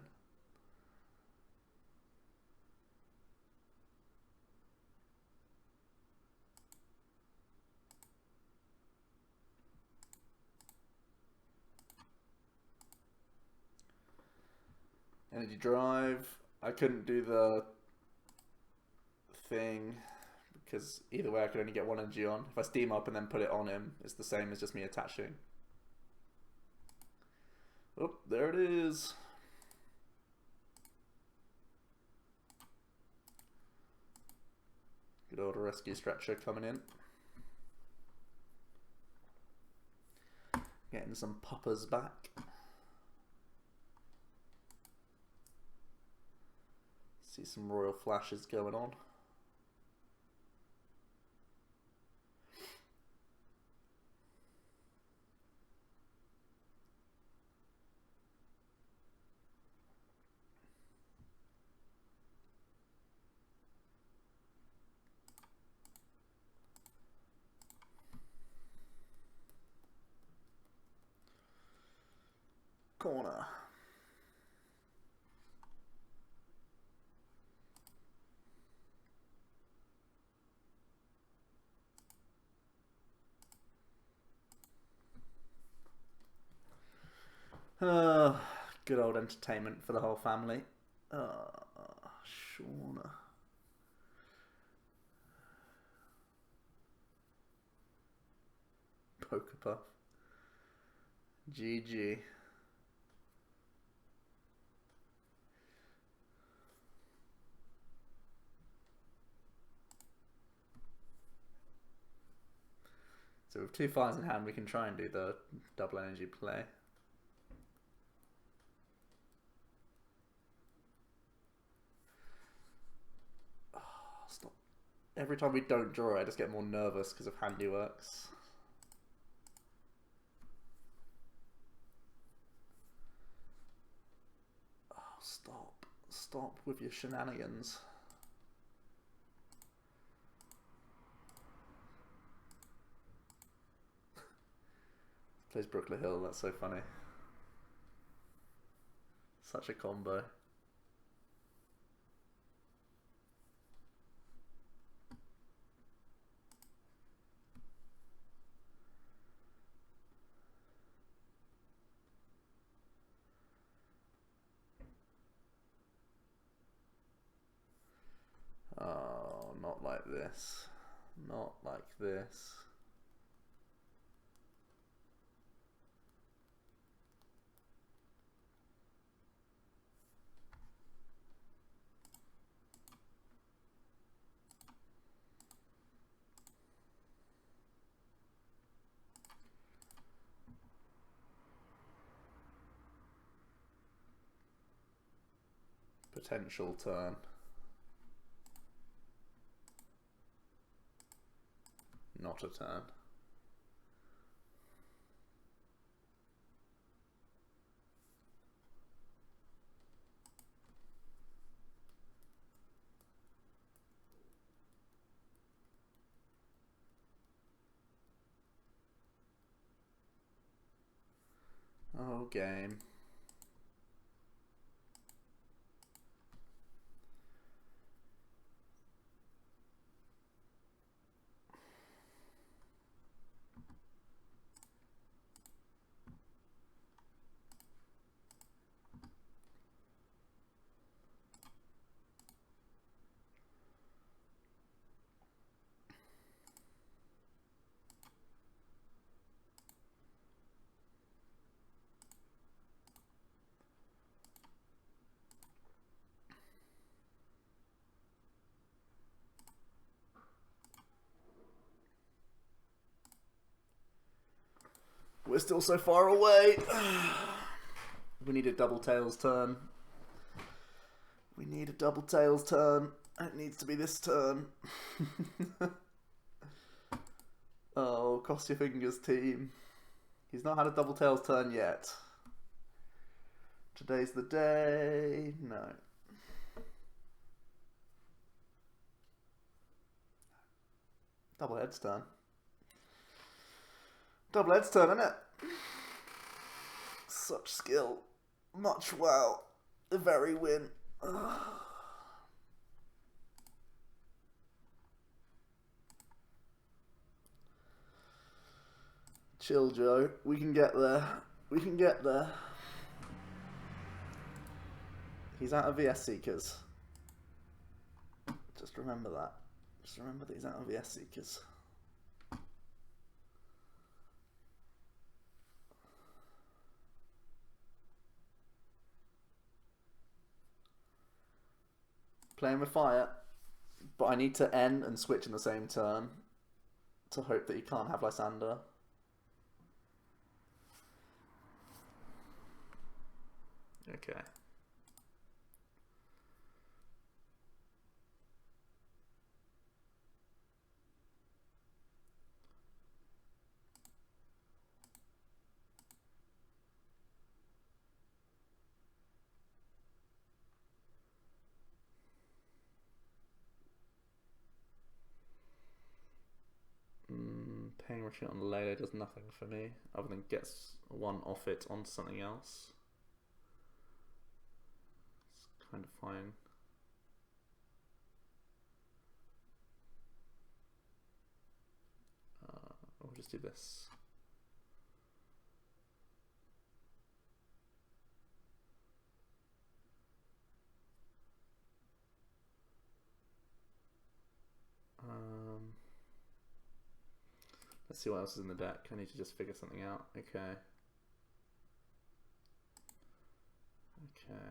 Energy Drive. I couldn't do the thing because either way I could only get 1 energy on. If I steam up and then put it on him, it's the same as just me attaching. Oh, there it is. Good old rescue stretcher coming in. Getting some poppers back. See some royal flashes going on. corner. Good old entertainment for the whole family. Shauna. Pokepuff. GG. So with 2 fires in hand, we can try and do the double energy play. Oh, stop. Every time we don't draw, I just get more nervous because of handiworks. Oh, stop. Stop with your shenanigans. Plays Brooklet Hill, that's so funny. Such a combo. Oh, not like this. Not like this. Potential turn. Not a turn. Oh, game. We're still so far away. We need a double tails turn. We need a double tails turn. It needs to be this turn. Oh, cross your fingers, team. He's not had a double tails turn yet. Today's the day. No. Double heads turn. Double heads turn, isn't it? Such skill. Much wow. The very win. Chill, Joe. We can get there. We can get there. He's out of VS Seekers. Just remember that. Just remember that he's out of VS Seekers. Playing with fire, but I need to end and switch in the same turn to hope that he can't have Lysandre. Okay. Paying retreat on lele does nothing for me, other than gets one off it on something else. kind of fine. We'll just do this. Let's see what else is in the deck. I need to just figure something out. Okay. Okay.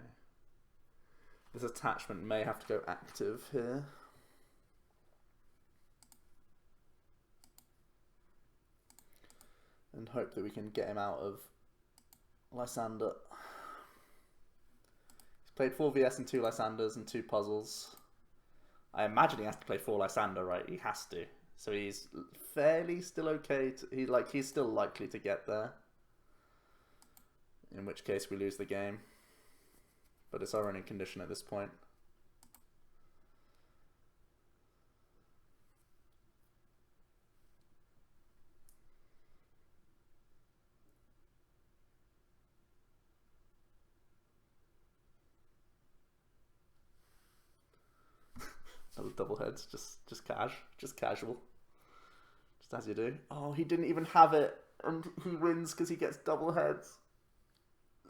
This attachment may have to go active here. And hope that we can get him out of Lysandre. He's played 4 VS and 2 Lysandres and 2 puzzles. I imagine he has to play 4 Lysandre, right? He has to. So he's fairly still okay. He's still likely to get there. In which case we lose the game. But it's our only condition at this point. Double heads, just casual, just as you do. Oh, he didn't even have it, and he wins because he gets double heads.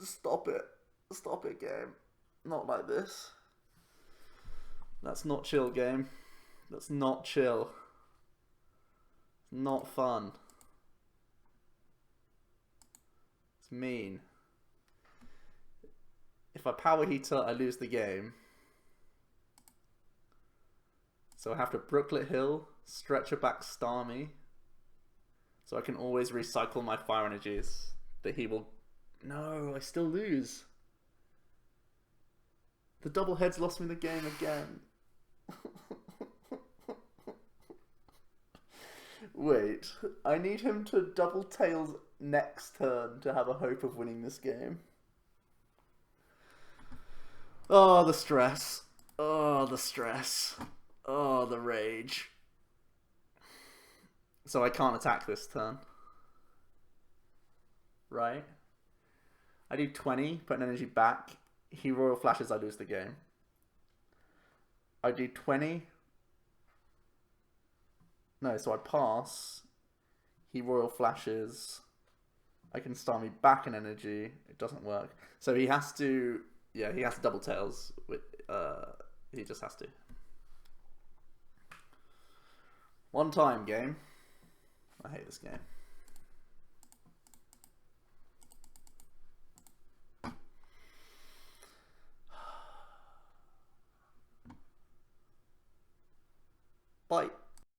Stop it, game. Not like this. That's not chill, game. That's not chill. Not fun. It's mean. If I power heater, I lose the game. So I have to Brooklet Hill, Stretcher back Starmie, so I can always recycle my fire energies that he will... No, I still lose. The double heads lost me the game again. Wait, I need him to double tails next turn to have a hope of winning this game. Oh, the stress. Oh, the stress. Oh, the rage. So I can't attack this turn. Right? I do 20, put an energy back. He Royal Flashes, I lose the game. I do 20. No, so I pass. He Royal Flashes. I can Starmie back an energy. It doesn't work. So he has to... Yeah, he has to double tails. He just has to. One time game. I hate this game. Bye.